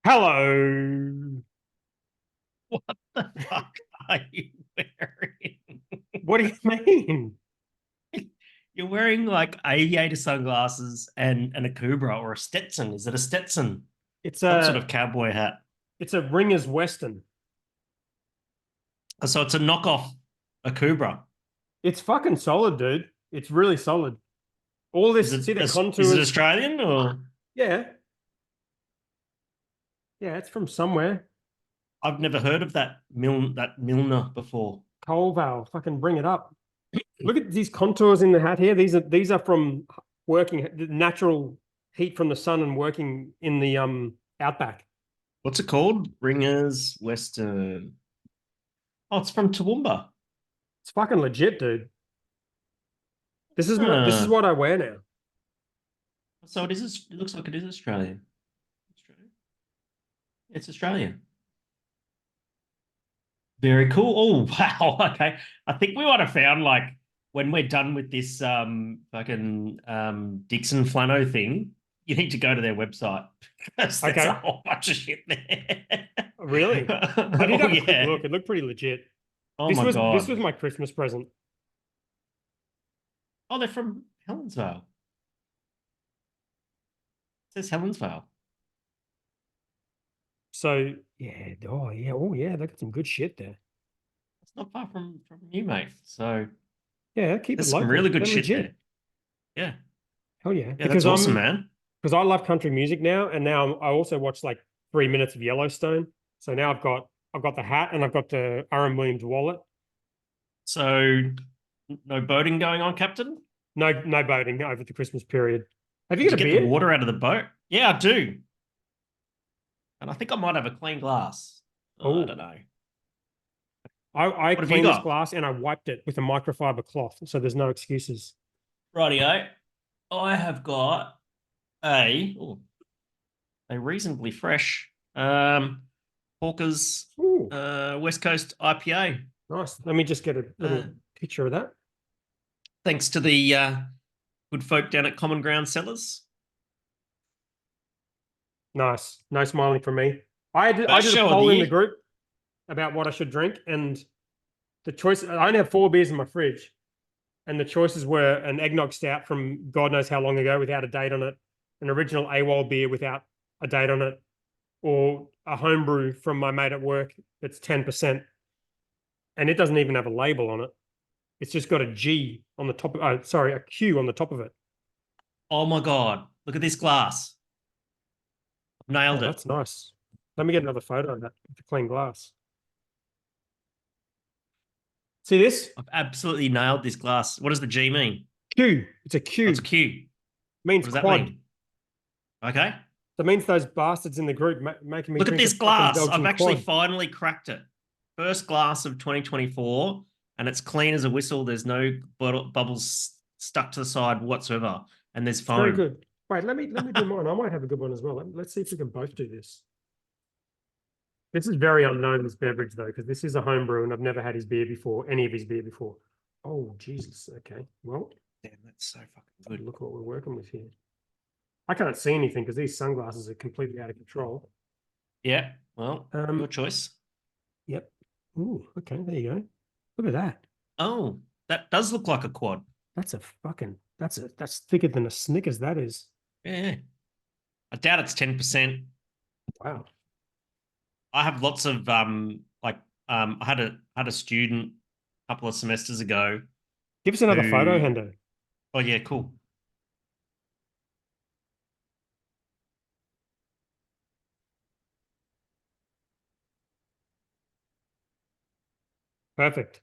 Hello. What the fuck are you wearing? What do you mean? You're wearing like aviator sunglasses and a Cobra or a Stetson. Is it a Stetson? It's Some sort a of cowboy hat. it's a Ringers Western. So it's a knockoff, a Cobra. It's fucking solid, dude. It's really solid. All Is this, it see the is it contours? Australian or Yeah, yeah, it's from somewhere. I've never heard of that Milner before. Coalvale, fucking bring it up. Look at these contours in the hat here. These are from working the natural heat from the sun and working in the outback. What's it called? Ringers Western. Oh, it's from Toowoomba. It's fucking legit, dude. This is Huh. what I wear now. So it is. It looks like it is Australian. It's Australian. Very cool. Oh wow. Okay. I think we might have found like when we're done with this fucking Dixon Flano thing, you need to go to their website because there's a Okay, whole bunch of shit there. really? I did Oh have a quick yeah. look. It looked pretty legit. Oh This my was this God. was my Christmas present. Oh, they're from Helensvale. It says Helensvale. So yeah, oh yeah, they got some good shit there. It's not far from you, mate. So Yeah, keep it there's some really local. good They're shit there. legit. Yeah. Hell yeah, Yeah, that's awesome, man. because I love country music now, and now I also watch like 3 minutes of Yellowstone. So now I've got the hat and I've got the Aaron Williams wallet. So no boating going on, Captain? No boating over the Christmas period. Have you Did you got a get the beer? water out of the boat? Yeah, I do. And I think I might have a clean glass. I Oh, don't know. I What have you cleaned this got? glass and I wiped it with a microfiber cloth, so there's no excuses. Rightio. I have got a oh, a reasonably fresh Hawker's Ooh, West Coast IPA. nice. Let me just get a Uh, little picture of that. Thanks to the good folk down at Common Ground Cellars. Nice. No smiling from me. I First did a show of the poll in the year. group about what I should drink, and the choice I only have 4 beers in my fridge, and the choices were an eggnog stout from God knows how long ago without a date on it, an original AWOL beer without a date on it, or a homebrew from my mate at work that's 10%, and it doesn't even have a label on it. It's just got a G on the top of, oh, sorry, a Q on the top of it. Oh my God. Look at this glass. I've nailed Oh, it. that's nice. Let me get another photo of that with the clean glass. See this? I've absolutely nailed this glass. What does the G mean? Q. It's a That's a Q. Q. What Means does that quad. mean? Okay. That means those bastards in the group making me Look at drink a this fucking glass. I've Belgian actually quad. finally cracked it. First glass of 2024, and it's clean as a whistle. There's no bubbles stuck to the side whatsoever, and there's It's very foam. good. Wait, let me do mine. I might have a good one as well. Let's see if we can both do this. This is very unknown, this beverage, though, because this is a home brew and I've never had his beer before, any of his beer before. Oh, Jesus. Okay. Well, Damn, that's so fucking good. look what we're working with here. I can't see anything because these sunglasses are completely out of control. Yeah. Well, your Um, choice. yep. Ooh, okay, there you go. Look at that. Oh, that does look like a quad. That's thicker than a Snickers, that is. Yeah. I doubt it's 10%. Wow. I have lots of I had a student a couple of semesters ago Give us another photo, who Hendo. oh yeah, cool. Perfect.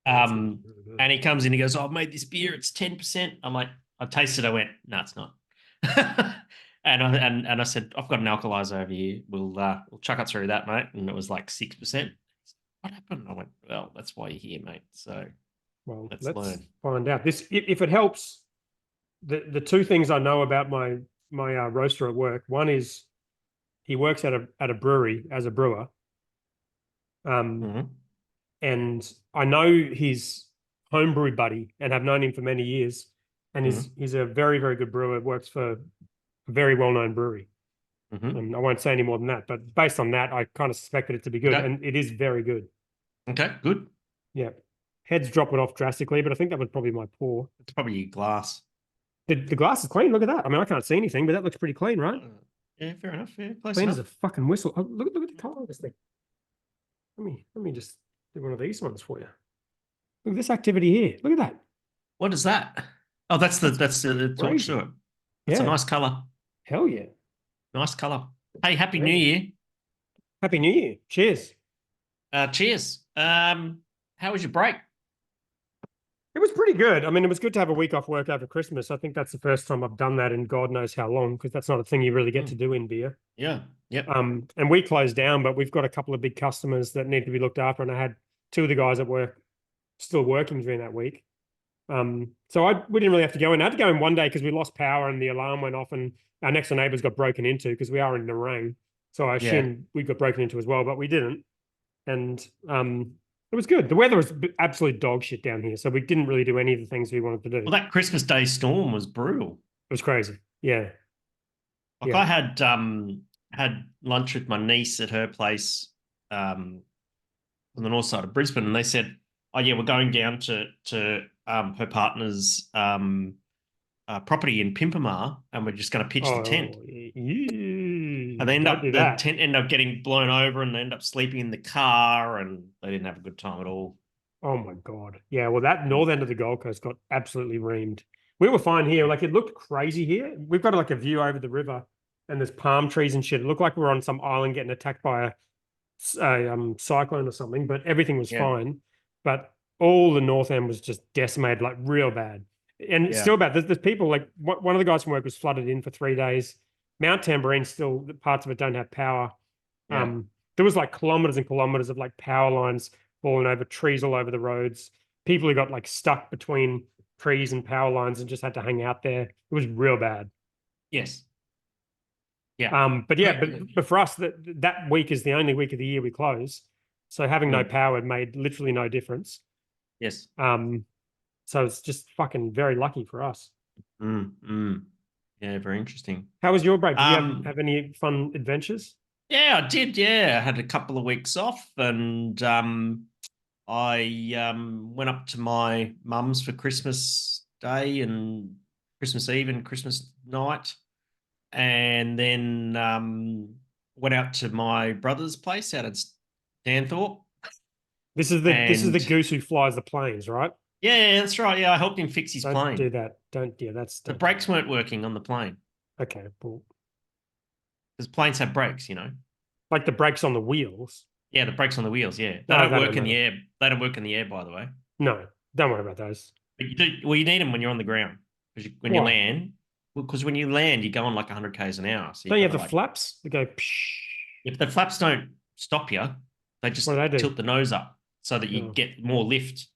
Oh, that's looking Um really good. and he comes in, he goes, oh, I've made this beer, it's 10%. I'm like, I tasted it, I went, no, it's not. And I said, I've got an alkalizer over here. We'll chuck it through that, mate. And it was like 6%. What happened? I went, well, that's why you're here, mate. So Well, let's let's learn. find out. This, if it helps, the two things I know about my roaster at work. One is he works at a brewery as a brewer. Mhm. And I know his homebrew buddy and have known him for many years. And Mhm. he's a very, very good brewer, works for a very well-known brewery. Mhm. And I won't say any more than that. But based on that, I kind of suspected it to be good, Okay. and it is very good. Okay. Good. Yeah, heads drop it off drastically, but I think that was probably my pour. It's probably glass. The glass is clean. Look at that. I mean, I can't see anything, but that looks pretty clean, right? Yeah, fair enough. Yeah, close Clean as enough. a fucking whistle. Oh, look at the color of this thing. Let me just do one of these ones for you. Look at this activity here. Look at that. What is that? Oh, that's the torch Crazy. to it. That's a Yeah. nice color. Hell yeah. Nice color. Hey, happy New Crazy. Year. Happy New Year. Cheers. Cheers. How was your break? It was pretty good. I mean, it was good to have a week off work over Christmas. I think that's the first time I've done that in God knows how long, because that's not a thing you really get to Mm, do in beer. yeah. Yep. And we closed down, but we've got a couple of big customers that need to be looked after. And I had two of the guys that were still working during that week. So we didn't really have to go in. I had to go in one day because we lost power and the alarm went off, and our next door neighbors got broken into because we are in Nerang. So I Yeah. assumed we got broken into as well, but we didn't. And it was good. The weather was absolute dog shit down here, so we didn't really do any of the things we wanted to do. Well, that Christmas Day storm was brutal. It was crazy. Yeah. Like Yeah. I had lunch with my niece at her place on the north side of Brisbane, and they said, "Oh yeah, we're going down to her partner's property in Pimpamar, and we're just going to pitch the tent." Oh, And they don't do the that. tent ended up getting blown over, and they end up sleeping in the car, and they didn't have a good time at all. Oh my God. Yeah. Well, that north end of the Gold Coast got absolutely reamed. We were fine here. Like it looked crazy here. We've got like a view over the river and there's palm trees and shit. It looked like we were on some island getting attacked by a cyclone or something, but everything was Yeah, fine. But all the north end was just decimated, like real bad. And it's yeah, still bad. There's people like one of the guys from work was flooded in for 3 days. Mount Tambourine still, parts of it don't have power. yeah. There was like kilometers and kilometers of like power lines falling over, trees all over the roads. People who got like stuck between trees and power lines and just had to hang out there. It was real bad. Yes, yeah. But yeah, but for us, that week is the only week of the year we close. So having no Mm, power made literally no difference. yes. So it's just fucking very lucky for us. Mm. Yeah, very interesting. How was your break? Did you Um, have any fun adventures? yeah, I did. Yeah, I had a couple of weeks off, and I went up to my mum's for Christmas Day and Christmas Eve and Christmas night, and then went out to my brother's place out at Stanthorpe. This is the And goose who flies the planes, right? yeah, that's right. Yeah, I helped him fix his Don't do plane. that. Don't. Yeah, The don't do brakes weren't working on the plane that. Okay, well, because planes have brakes, you know. like the brakes on the wheels. Yeah, the brakes on the wheels. Yeah, they No, don't that work don't in the matter. air. They don't work in the air, by the way. No, don't worry about those. But you do. Well, you need them when you're on the ground because when you Why? land, because when you land, you go on like 100 k's an hour. So Don't you've you got have to the like, flaps that go? Psh, if the flaps don't stop you, they what just do they do? tilt the nose up so that you Oh. get more lift.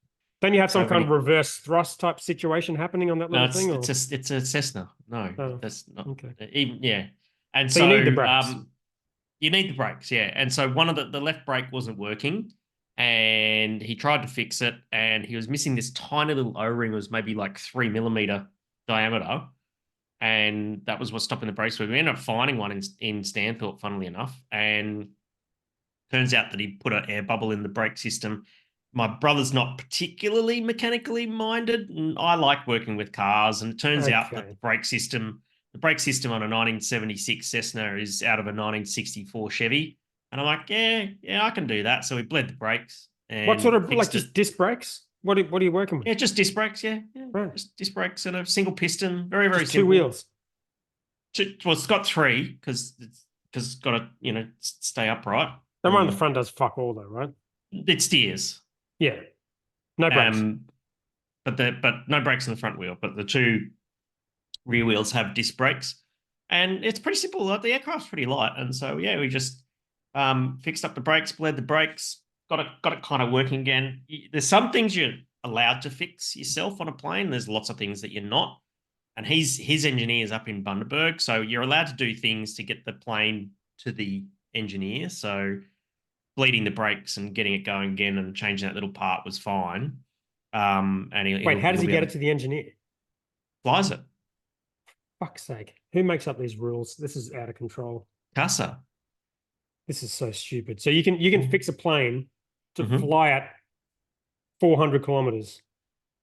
Don't you have some So when kind of you reverse thrust type situation happening on that no, little thing? Or it's a Cessna. No, oh, that's not okay. even yeah. And So you need the so brakes. you need the brakes, yeah. And so one of the left brake wasn't working, and he tried to fix it, and he was missing this tiny little O-ring. It was maybe like 3 millimeter diameter, and that was what's stopping the brakes. So we ended up finding one in Stanthorpe, funnily enough, and turns out that he put an air bubble in the brake system. My brother's not particularly mechanically minded, and I like working with cars. And it turns out that Okay. the brake system on a 1976 Cessna is out of a 1964 Chevy. And I'm like, yeah, I can do that. So we bled the brakes What sort and of like fixed it. just disc brakes? What are you working with? Yeah, just disc brakes. Yeah, Right. just disc brakes and a single piston. Very, very Just two simple. wheels. Well, it's got three because it's got to stay upright. That one on the front does fuck all though, right? It steers. Yeah. No brakes. But no brakes on the front wheel. But the two rear wheels have disc brakes, and it's pretty simple. Like the aircraft's pretty light, and so yeah, we just fixed up the brakes, bled the brakes, got it kind of working again. There's some things you're allowed to fix yourself on a plane. There's lots of things that you're not. And his engineer's up in Bundaberg, so you're allowed to do things to get the plane to the engineer. So bleeding the brakes and getting it going again and changing that little part was fine. And Wait, how does he be get able it to the engineer? flies it. Fuck's sake. Who makes up these rules? This is out of control. Casa. This is so stupid. So you can fix a plane to Hmm. fly at 400 kilometers.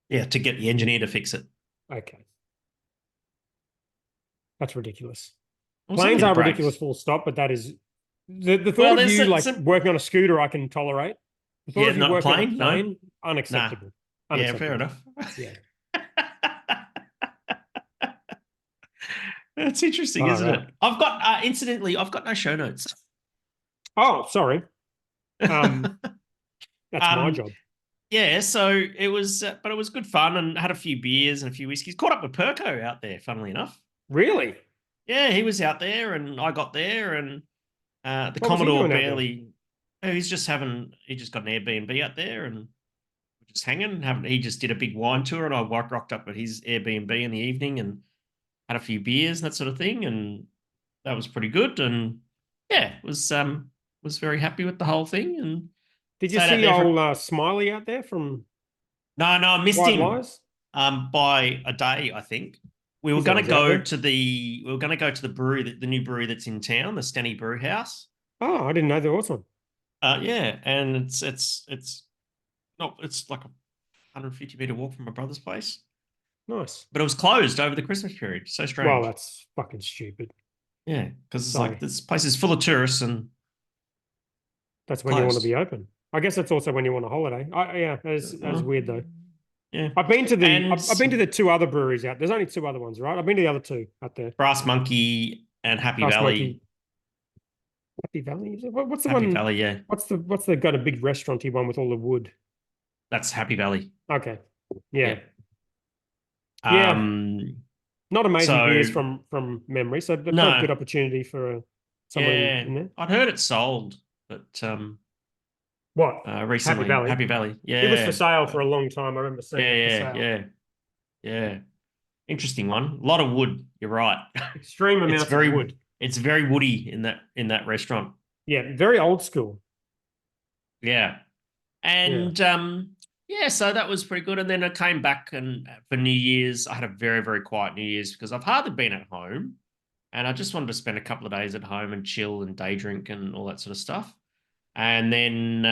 Yeah, to get the engineer to fix it. Okay, that's ridiculous. Well, Planes something are ridiculous, breaks. full stop. But that is the thought Well, of there's you like some. working on a scooter. I can tolerate. The thought Yeah, of you not a working on a plane. No, plane, nah. unacceptable. Yeah, fair Unacceptable. enough. Yeah. That's interesting, All isn't right. it? I've got, incidentally, I've got no show notes. Oh, sorry. Um, that's my um, job. yeah, so it was, but it was good fun and had a few beers and a few whiskeys. Caught up with Perko out there, funnily enough. Really? Yeah, he was out there and I got there and the What was he Commodore doing out there? barely. Oh, he just got an Airbnb out there and we're just hanging. Having, he just did a big wine tour and I rocked up at his Airbnb in the evening and had a few beers and that sort of thing. And that was pretty good. And yeah, was very happy with the whole thing and Did you stayed out see there for. old Smiley out there from No, I missed White him Lies? by a day, I think. He's always out there. We were gonna go to the brewery, the new brewery that's in town, the Stenny Brew House. Oh, I didn't know there was one. Yeah, and it's not it's like a 150-meter walk from my brother's place, Nice. but it was closed over the Christmas period. So Well, strange. that's fucking stupid. Yeah, because it's like Sorry. this place is full of tourists and That's when you want to closed. be open. I guess that's also when you want a holiday. Yeah, that's Uh, weird though. yeah, and I've been to the two other breweries out. There's only two other ones, right? I've been to the other two out there. Brass Monkey and Happy House Valley. Monkey, Happy Valley. What's the Happy one? Valley, yeah, What's the got a big restauranty one with all the wood? that's Happy Valley. Okay. Yeah. Yeah. Yeah. Um. Not amazing beers So from memory. So they've got a good no, opportunity for someone yeah, in there. I'd heard it sold, but What? Happy recently Valley. Happy Valley, It was for yeah, sale for a long time. I remember seeing yeah, it for yeah, sale. yeah, yeah. Interesting one. A lot of wood. You're right. Extreme It's amounts of very wood. it's very woody in that restaurant. Yeah, very old school. Yeah. Yeah. And yeah, so that was pretty good. And then I came back and for New Year's, I had a very, very quiet New Year's because I've hardly been at home. And I just wanted to spend a couple of days at home and chill and day drink and all that sort of stuff. And then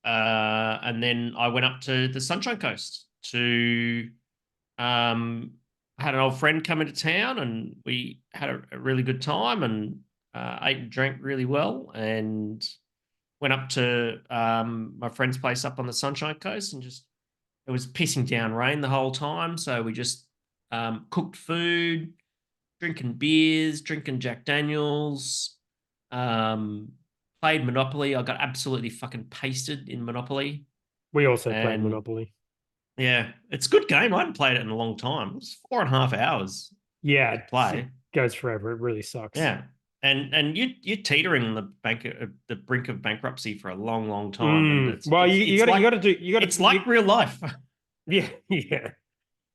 I went up to the Sunshine Coast to I had an old friend come into town and we had a really good time and ate and drank really well and went up to my friend's place up on the Sunshine Coast and just it was pissing down rain the whole time, so we just cooked food, drinking beers, drinking Jack Daniels, um, played Monopoly. I got absolutely fucking pasted in Monopoly, We also played and Monopoly. yeah, it's a good game. I hadn't played it in a long time. It was 4.5 hours Yeah, to play. it goes forever. It really sucks. Yeah, and you're teetering on the brink of bankruptcy for a long, long time, and Well, you got to do you got it's to you, like real life. yeah yeah.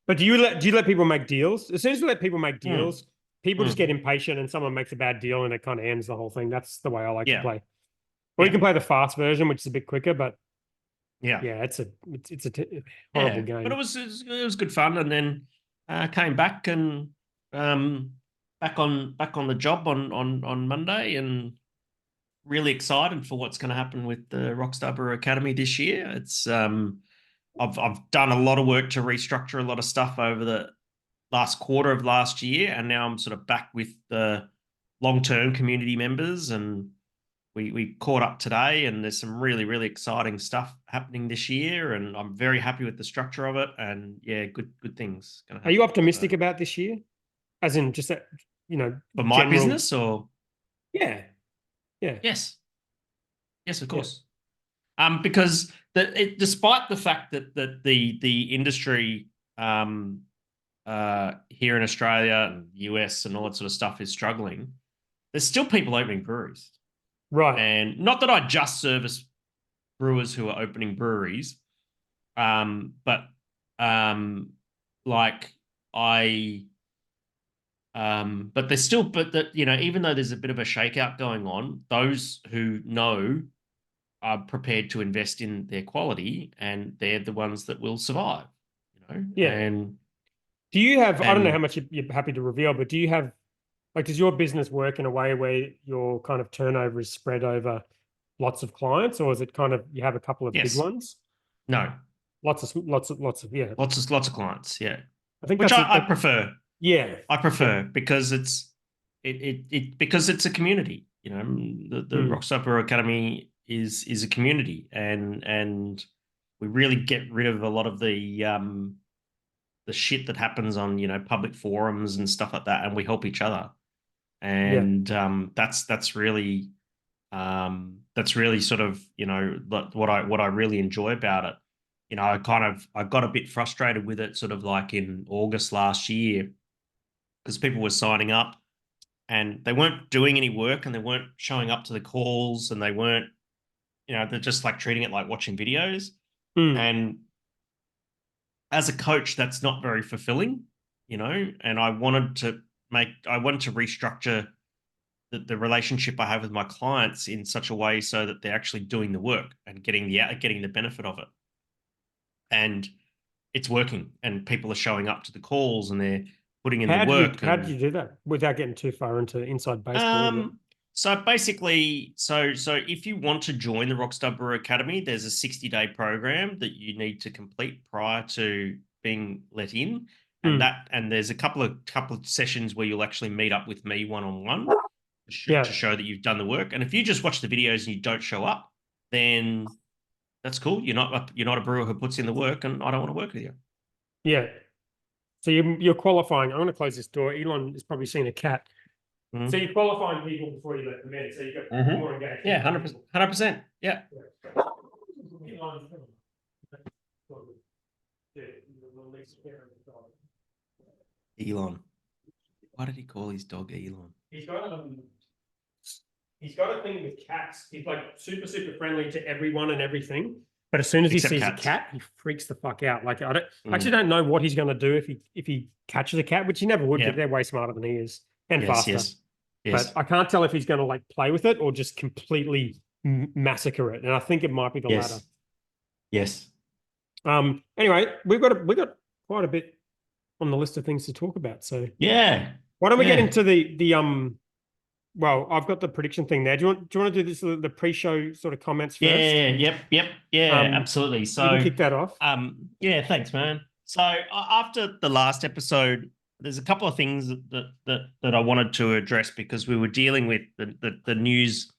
But do you let people make deals? As soon as you let people make Mm, deals, people just get mm. impatient, and someone makes a bad deal, and it kind of ends the whole thing. That's the way I like to Yeah, play. Or you yeah, can play the fast version, which is a bit quicker, but yeah, yeah, it's a horrible yeah. But game. it was good fun, and then came back and um, back on the job on Monday, and really excited for what's going to happen with the Rockstar Brewer Academy this year. It's I've done a lot of work to restructure a lot of stuff over the last quarter of last year, and now I'm sort of back with the long term community members, and we caught up today, and there's some really really exciting stuff happening this year, and I'm very happy with the structure of it, and yeah, good things going to Are you happen. So optimistic about this year? As in just that, for my general. business, or Yeah, yeah, yes, yes, of yeah. course. Because despite the fact that the industry here in Australia and US and all that sort of stuff is struggling, there's still people opening breweries. Right. And not that I just service brewers who are opening breweries, but like I but there's still but that even though there's a bit of a shakeout going on, those who know are prepared to invest in their quality, and they're the ones that will survive. Yeah. And Do you have? I don't know how and much you're happy to reveal, but do you have Like, does your business work in a way where your kind of turnover is spread over lots of clients, or is it kind of you have a couple of big Yes. ones? No. Lots of yeah. Lots of clients. Yeah. I think Which that's I it. prefer. Yeah, I yeah. prefer because because it's a community. You know, the Mm, Rockstar Brewer Academy is a community, and we really get rid of a lot of the shit that happens on, you know, public forums and stuff like that, and we help each other. yeah. And that's really sort of, you know, what I really enjoy about it. You know, I got a bit frustrated with it sort of like in August last year because people were signing up and they weren't doing any work and they weren't showing up to the calls and they weren't, you know, they're just like treating it like watching videos. Mm. And as a coach, that's not very fulfilling, you know. And I wanted to restructure the relationship I have with my clients in such a way so that they're actually doing the work and getting the benefit of it. And it's working, and people are showing up to the calls and they're putting in the work. How did you And do that without getting too far into inside baseball? um, so basically, so if you want to join the Rockstar Brewer Academy, there's a 60-day program that you need to complete prior to being let in. Mm. And there's a couple of sessions where you'll actually meet up with me one on one to Yeah, show that you've done the work. And if you just watch the videos and you don't show up, then that's cool. You're not a brewer who puts in the work, and I don't want to work with you. yeah. So you're qualifying. I'm going to close this door. Elon has probably seen a cat. So Mm-hmm. you're qualifying people before you let them in. So you've got Mm-hmm. more engagement. Yeah, 100%. 100%. Yeah. Elon. Why did he call his dog Elon? He's got a thing with cats. He's like super, super friendly to everyone and everything. But as soon as he Except sees a cats. cat, he freaks the fuck out. Like I actually don't know what he's going to do if he catches a cat, which he never would. Yeah. Because they're way smarter than he is and Yes, faster. yes. But Yes. I can't tell if he's going to like play with it or just completely massacre it. And I think it might be the latter. Yes. Anyway, we got quite a bit on the list of things to talk about. So Yeah. why don't we get Yeah. into the well, I've got the prediction thing there. Do you want to do this the pre-show sort of comments first? Yeah. Yep. Yeah. Absolutely. You can kick that off. Yeah. Thanks, man. So after the last episode, there's a couple of things that I wanted to address because we were dealing with the news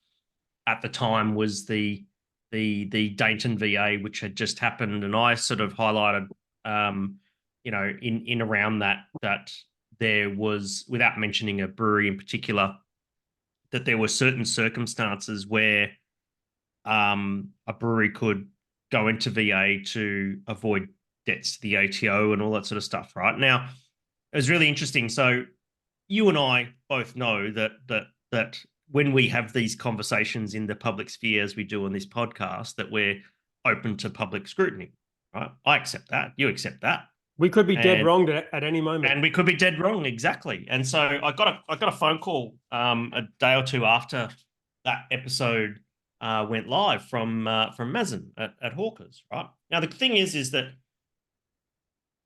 at the time was the Dayton VA, which had just happened, and I sort of highlighted, you know, in around that there was, without mentioning a brewery in particular, that there were certain circumstances where a brewery could go into VA to avoid debts to the ATO and all that sort of stuff. Right now, it was really interesting. So you and I both know that when we have these conversations in the public sphere, as we do on this podcast, that we're open to public scrutiny. Right? I accept that. You accept that. We could be dead And wrong at any moment. and we could be dead wrong, exactly. And so I got a phone call a day or two after that episode went live from Mazen at Hawkers. Right now, the thing is that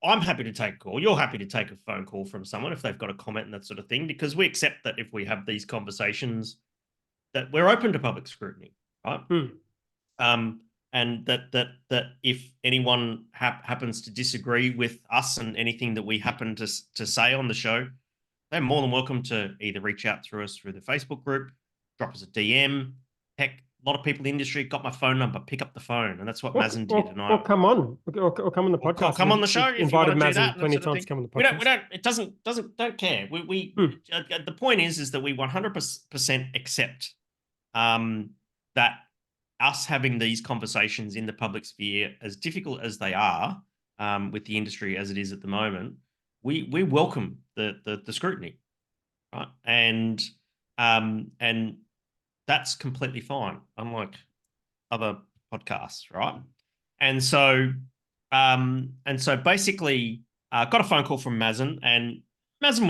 I'm happy to take a call. You're happy to take a phone call from someone if they've got a comment and that sort of thing, because we accept that if we have these conversations, that we're open to public scrutiny, right? And that if anyone happens to disagree with us and anything that we happen to say on the show, they're more than welcome to either reach out through us through the Facebook group, drop us a DM. Heck, a lot of people in the industry got my phone number. Pick up the phone, and that's what Mazen did. And or come on, or come on the podcast. come on the show if you invited want to do Mazen that. plenty Sort of of times to come on the we podcast. don't. It don't care. We the point is that we 100% accept that us having these conversations in the public sphere, as difficult as they are, with the industry as it is at the moment, we welcome the scrutiny, right? And that's completely fine, unlike other podcasts, right? And so basically, got a phone call from Mazen, and Mazen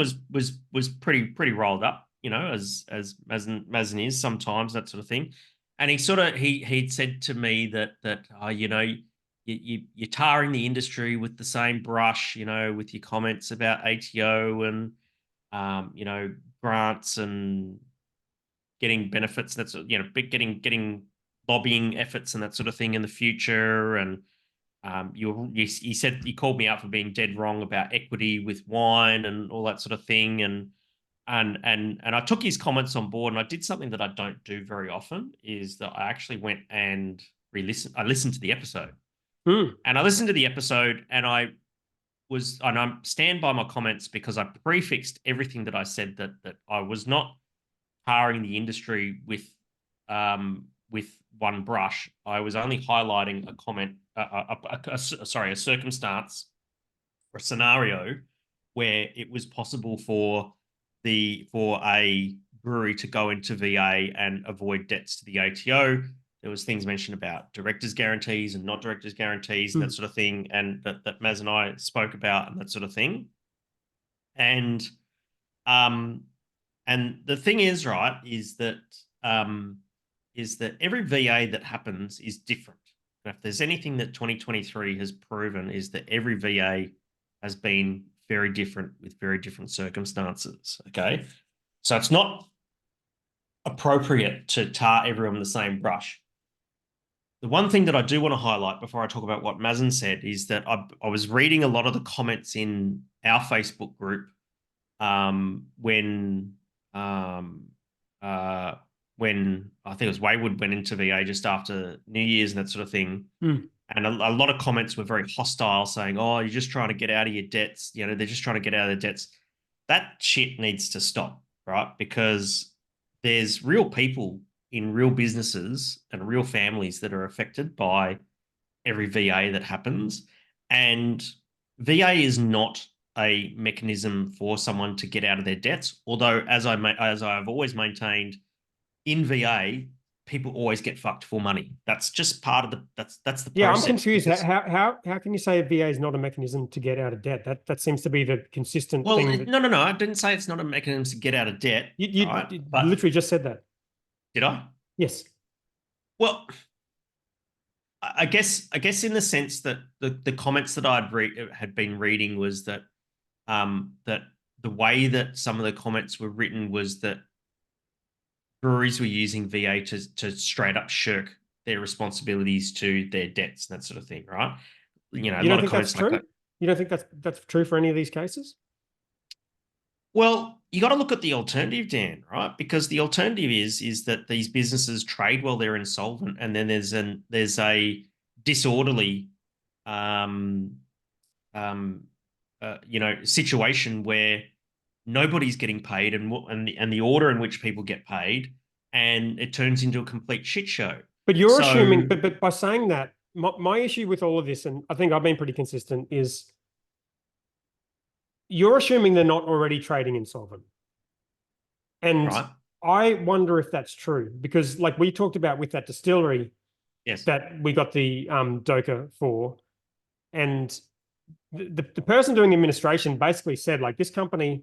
was pretty rolled up, you know, as Mazen is sometimes, that sort of thing. And he'd said to me that you know, you're tarring the industry with the same brush, you know, with your comments about ATO and you know, grants and getting benefits. That's getting lobbying efforts and that sort of thing in the future. And you said you called me out for being dead wrong about equity with wine and all that sort of thing. And I took his comments on board, and I did something that I don't do very often, is that I actually went and re-listened. I listened to the episode, and I listened to the episode, and I stand by my comments because I prefixed everything that I said, that I was not tarring the industry with one brush. I was only highlighting a comment, a circumstance or a scenario where it was possible for a brewery to go into VA and avoid debts to the ATO. There was things mentioned about directors' guarantees and not directors' guarantees and that sort of thing, and that Maz and I spoke about and that sort of thing. And the thing is, right, is that every VA that happens is different. And if there's anything that 2023 has proven, is that every VA has been very different with very different circumstances. Okay. So it's not appropriate to tar everyone with the same brush. The one thing that I do want to highlight before I talk about what Mazen said is that I was reading a lot of the comments in our Facebook group when I think it was Wayward went into VA just after New Year's and that sort of thing. And a lot of comments were very hostile, saying, "Oh, you're just trying to get out of your debts. You know, they're just trying to get out of their debts." That shit needs to stop, right? Because there's real people in real businesses and real families that are affected by every VA that happens. And VA is not a mechanism for someone to get out of their debts. Although, as I've always maintained, in VA, people always get fucked for money. That's just part of that's the Yeah, I'm process. confused. How can you say a VA is not a mechanism to get out of debt? That seems to be the consistent Well, thing. no. I didn't say it's not a mechanism to get out of debt. You Right? But literally just said that. did I? Yes. Well, I guess in the sense that the comments that had been reading was that that the way that some of the comments were written was that breweries were using VA to straight up shirk their responsibilities to their debts and that sort of thing, right? You know, a You don't lot of think that's comments like true? that. You don't think that's true for any of these cases? Well, you got to look at the alternative, Dan, right? Because the alternative is that these businesses trade while they're insolvent, and then there's a disorderly, um, situation where nobody's getting paid, and the order in which people get paid, and it turns into a complete shit show. But you're assuming, So, but by saying that, my issue with all of this, and I think I've been pretty consistent, is you're assuming they're not already trading insolvent. And right, I wonder if that's true, because like we talked about with that distillery yes, that we got the DOCA for, and the person doing the administration basically said, like, this company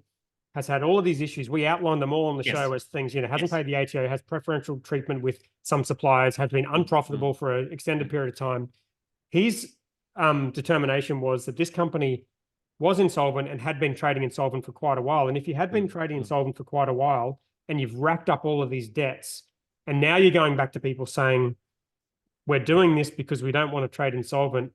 has had all of these issues. We outlined them all on the yes, show as things, hasn't yes, paid the ATO, has preferential treatment with some suppliers, has been unprofitable for an extended period of time. His determination was that this company was insolvent and had been trading insolvent for quite a while. And if you had been trading insolvent for quite a while and you've racked up all of these debts, and now you're going back to people saying, we're doing this because we don't want to trade insolvent,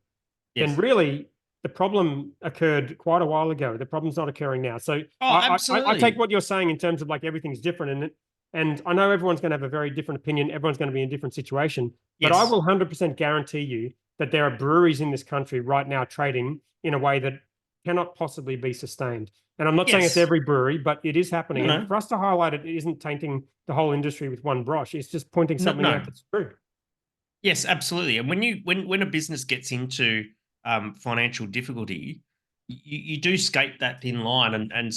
then really the problem occurred quite a while ago. The problem's not occurring now. So I take what you're saying in terms of like everything's different. And I know everyone's going to have a very different opinion. Everyone's going to be in a different situation. But I will 100% guarantee you that there are breweries in this country right now trading in a way that cannot possibly be sustained. And I'm not saying it's every brewery, but it is happening. No, and for us to highlight it, it isn't tainting the whole industry with one brush. It's just pointing something out that's true. Yes, absolutely. And when a business gets into financial difficulty, you do skate that thin line, and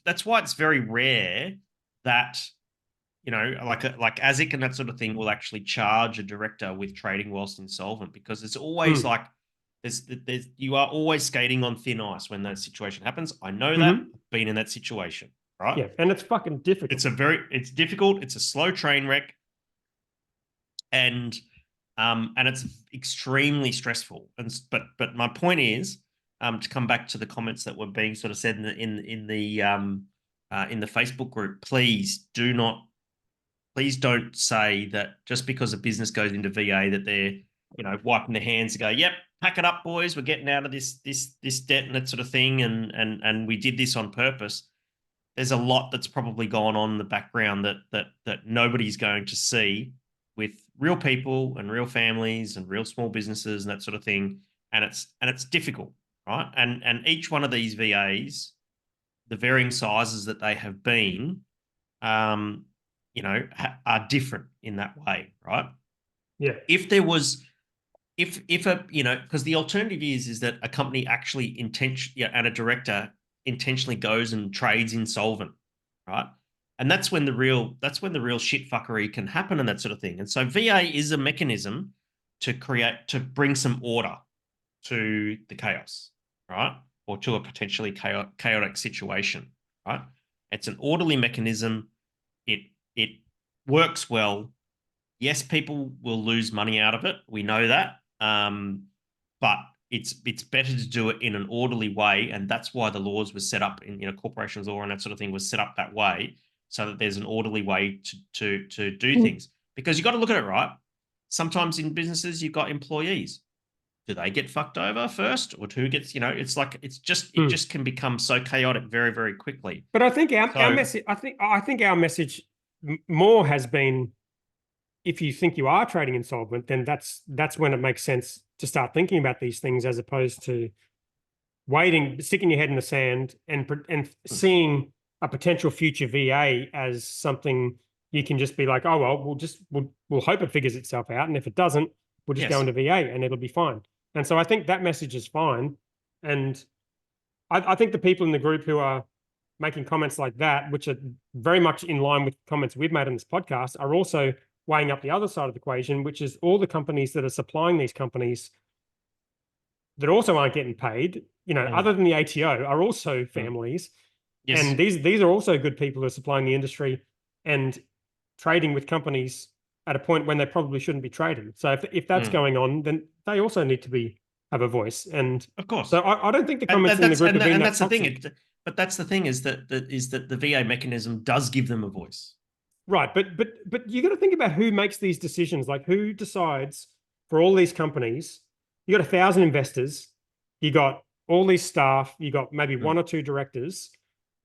that's why it's very rare that like ASIC and that sort of thing will actually charge a director with trading whilst insolvent, because it's always like there's you are always skating on thin ice when that situation happens. I know that. I've been in that situation, right? Yeah, and it's fucking difficult. It's difficult. It's a slow train wreck, and it's extremely stressful. But my point is, to come back to the comments that were being sort of said in the in the Facebook group, please don't say that just because a business goes into VA that they're, wiping their hands and go, yep, pack it up, boys. We're getting out of this debt and that sort of thing. And we did this on purpose. There's a lot that's probably gone on in the background that nobody's going to see with real people and real families and real small businesses and that sort of thing. And it's difficult, right? And each one of these VAs, the varying sizes that they have been, are different in that way, right? Yeah. If there was, if a, because the alternative is that a company actually and a director intentionally goes and trades insolvent, right? And that's when the real shit fuckery can happen and that sort of thing. And so VA is a mechanism to bring some order to the chaos, right? Or to a potentially chaotic situation, right? It's an orderly mechanism. It works well. Yes, people will lose money out of it. We know that. But it's better to do it in an orderly way, and that's why the laws were set up in corporations law and that sort of thing was set up that way, so that there's an orderly way to do things. Because you've got to look at it, right. Sometimes in businesses you've got employees. Do they get fucked over first, or who gets? It's like it just can become so chaotic very, very quickly. But I think our message. I think our message more has been, if you think you are trading insolvent, then that's when it makes sense to start thinking about these things, as opposed to waiting, sticking your head in the sand and seeing a potential future VA as something you can just be like, oh well, we'll hope it figures itself out, and if it doesn't, we'll just go into VA and it'll be fine. And so I think that message is fine, and I think the people in the group who are making comments like that, which are very much in line with comments we've made on this podcast, are also weighing up the other side of the equation, which is all the companies that are supplying these companies that also aren't getting paid, other than the ATO, are also families. Yes. And these are also good people who are supplying the industry and trading with companies at a point when they probably shouldn't be trading. So if that's going on, then they also need to have a voice. And of course, so I don't think the comments in the group have been that toxic. The thing. But that's the thing is that the VA mechanism does give them a voice. Right, but you got to think about who makes these decisions. Like, who decides for all these companies? You got 1,000 investors, you got all these staff, you got maybe one or two directors.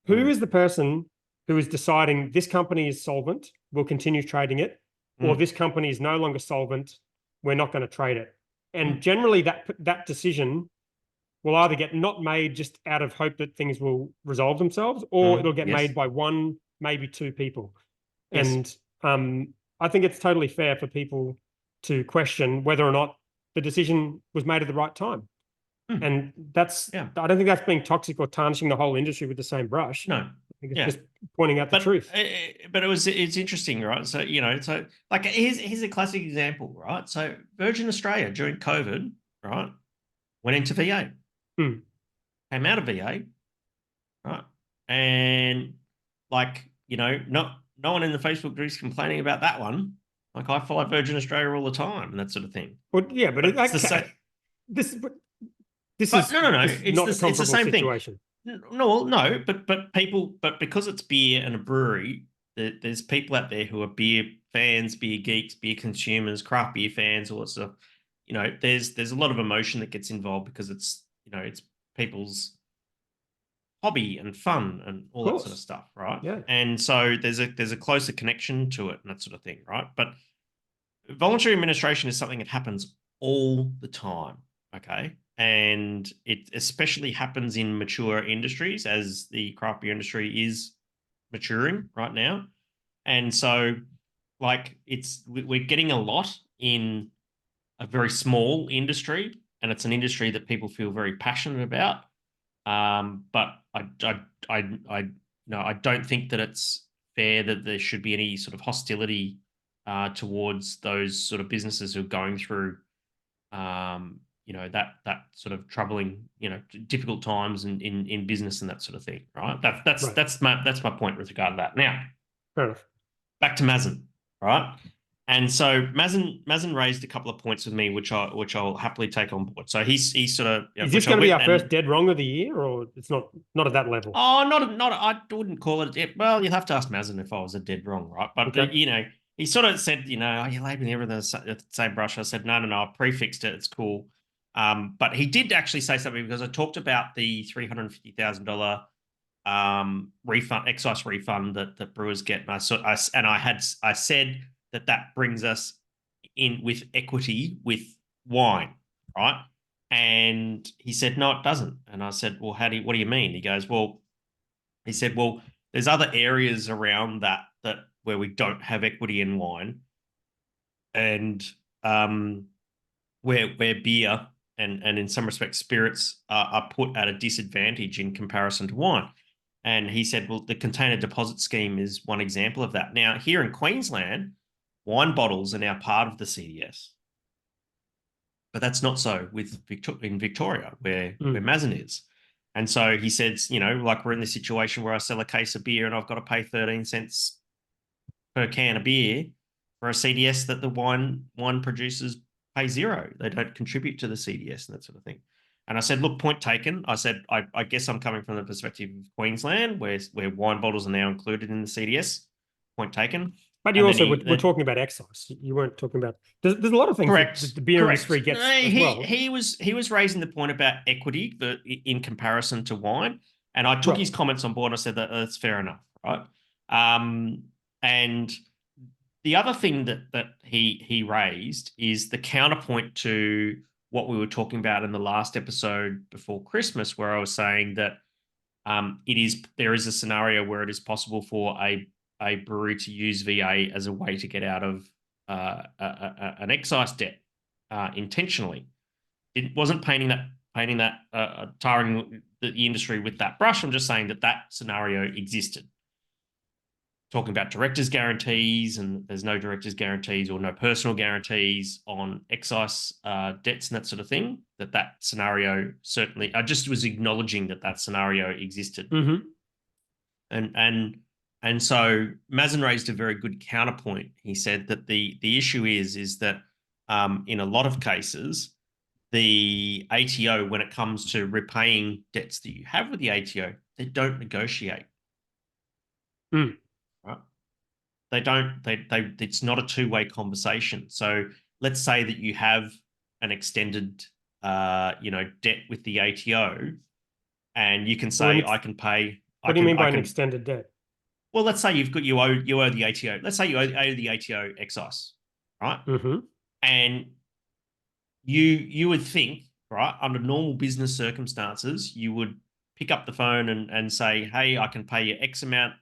Who is the person who is deciding this company is solvent, we'll continue trading it, or this company is no longer solvent, we're not going to trade it? And generally, that decision will either get not made just out of hope that things will resolve themselves, or it'll get made by one, maybe two people. Yes. And I think it's totally fair for people to question whether or not the decision was made at the right time. And I don't think that's being toxic or tarnishing the whole industry with the same brush. No. I think it's just pointing out the truth. But it's interesting, right? So, so like here's a classic example, right? So Virgin Australia during COVID, right, went into VA. Came out of VA, right? And like, no one in the Facebook group is complaining about that one. Like, I follow Virgin Australia all the time and that sort of thing. Well, yeah, but it's the same. This is no. It's the same situation. No, but because it's beer and a brewery, there's people out there who are beer fans, beer geeks, beer consumers, craft beer fans, all that stuff. There's a lot of emotion that gets involved because it's people's hobby and fun and all that sort of stuff, right? Yeah. And so there's a closer connection to it and that sort of thing, right? But voluntary administration is something that happens all the time, okay? And it especially happens in mature industries, as the craft beer industry is maturing right now. And so, like, we're getting a lot in a very small industry, and it's an industry that people feel very passionate about. But I don't think that it's fair that there should be any sort of hostility towards those sort of businesses who are going through that sort of troubling, difficult times in business and that sort of thing, right? That's my point with regard to that. Now, fair enough. Back to Mazen, right? And so Mazen raised a couple of points with me, which I'll happily take on board. So he's sort of Is this which I going to be went our first and dead wrong of the year, or it's not at that level? oh, not I wouldn't call it. Well, you'll have to ask Mazen if I was a dead wrong, right? But Okay. he sort of said, oh, you're labeling everything the same brush. I said, no, I prefixed it. It's cool. But he did actually say something because I talked about the $350,000 refund, excise refund that brewers get, and I said that brings us in with equity with wine, right? And he said, no, it doesn't. And I said, well, what do you mean? He goes, well, he said, well, there's other areas around that where we don't have equity in wine, and where beer and in some respects spirits are put at a disadvantage in comparison to wine. And he said, well, the container deposit scheme is one example of that. Now, here in Queensland, wine bottles are now part of the CDS, but that's not so in Victoria, where Mazen is. And so he says, like we're in the situation where I sell a case of beer and I've got to pay 13 cents per can of beer for a CDS that the wine producers pay zero. They don't contribute to the CDS and that sort of thing. And I said, look, point taken. I said, I guess I'm coming from the perspective of Queensland, where wine bottles are now included in the CDS. Point taken. But you And also were talking about excise. You weren't talking about. There's a lot of things that the beer industry gets No, as well. he was raising the point about equity in comparison to wine, and I took his comments on board. And I said that's fair enough, right? And the other thing that he raised is the counterpoint to what we were talking about in the last episode before Christmas, where I was saying that there is a scenario where it is possible for a brewery to use VA as a way to get out of an excise debt intentionally. It wasn't painting that tarring the industry with that brush. I'm just saying that scenario existed. Talking about directors' guarantees, and there's no directors' guarantees or no personal guarantees on excise debts and that sort of thing. That scenario certainly, I just was acknowledging that scenario existed. Mm-hmm. And so Mazen raised a very good counterpoint. He said that the issue is that in a lot of cases, the ATO, when it comes to repaying debts that you have with the ATO, they don't negotiate. Mm. Right? They don't. It's not a two-way conversation. So let's say that you have an extended, debt with the ATO, and you can say, I can pay. What do you mean by an extended debt? Well, let's say you owe the ATO. Let's say you owe the ATO excise, right? Mm-hmm. And you would think, right, under normal business circumstances, you would pick up the phone and say, hey, I can pay you X amount,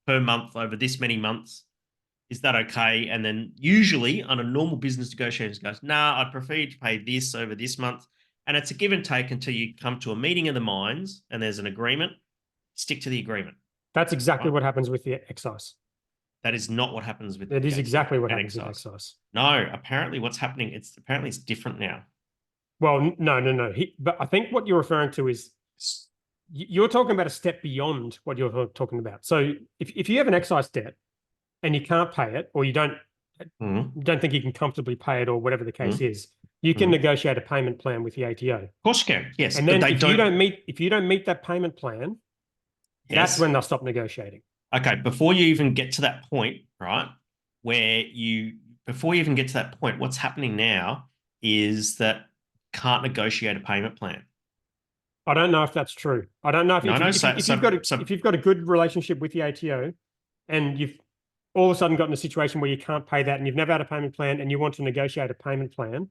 per month over this many months. Is that okay? And then usually on a normal business negotiations goes, nah, I'd prefer you to pay this over this month. And it's a give and take until you come to a meeting of the minds and there's an agreement. Stick to the agreement. That's exactly what happens with the excise. That is not what happens with. It is exactly what happens with excise. No, apparently what's happening, it's different now. Well, no. But I think what you're referring to is you're talking about a step beyond what you're talking about. So if you have an excise debt and you can't pay it, or you don't think you can comfortably pay it, or whatever the case is, you can negotiate a payment plan with the ATO. Of course you can. Yes. And then if you don't meet that payment plan, that's when they'll stop negotiating. Okay, before you even get to that point, right? Before you even get to that point, what's happening now is that can't negotiate a payment plan. I don't know if that's true. I don't know if you've got a good relationship with the ATO, and you've all of a sudden got in a situation where you can't pay that, and you've never had a payment plan, and you want to negotiate a payment plan.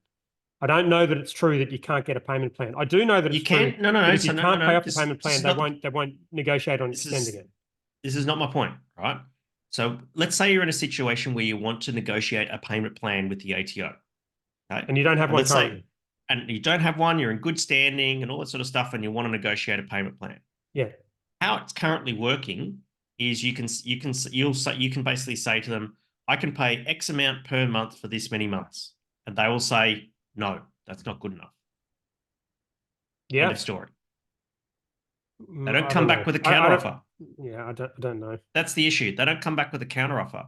I don't know that it's true that you can't get a payment plan. I do know that it's true. That if you can't pay off the payment plan, they won't negotiate on extending it. This is not my point, right? So let's say you're in a situation where you want to negotiate a payment plan with the ATO. Okay? And you don't have one currently. And you don't have one, you're in good standing and all that sort of stuff, and you want to negotiate a payment plan. Yeah. How it's currently working is you can basically say to them, I can pay X amount per month for this many months. And they will say, no, that's not good enough. Yeah. End of story. They don't come back with a counteroffer. Yeah, I don't know. That's the issue. They don't come back with a counteroffer.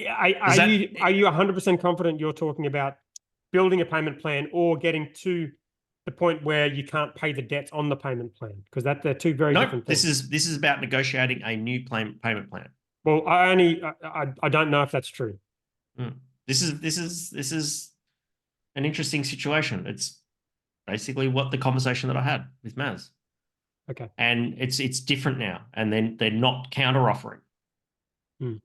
Are you 100% confident you're talking about building a payment plan or getting to the point where you can't pay the debts on the payment plan? Because they're two very different things. This is about negotiating a new payment plan. Well, I don't know if that's true. This is an interesting situation. It's basically what the conversation that I had with Maz. Okay. And it's different now, and then they're not counter offering. Right?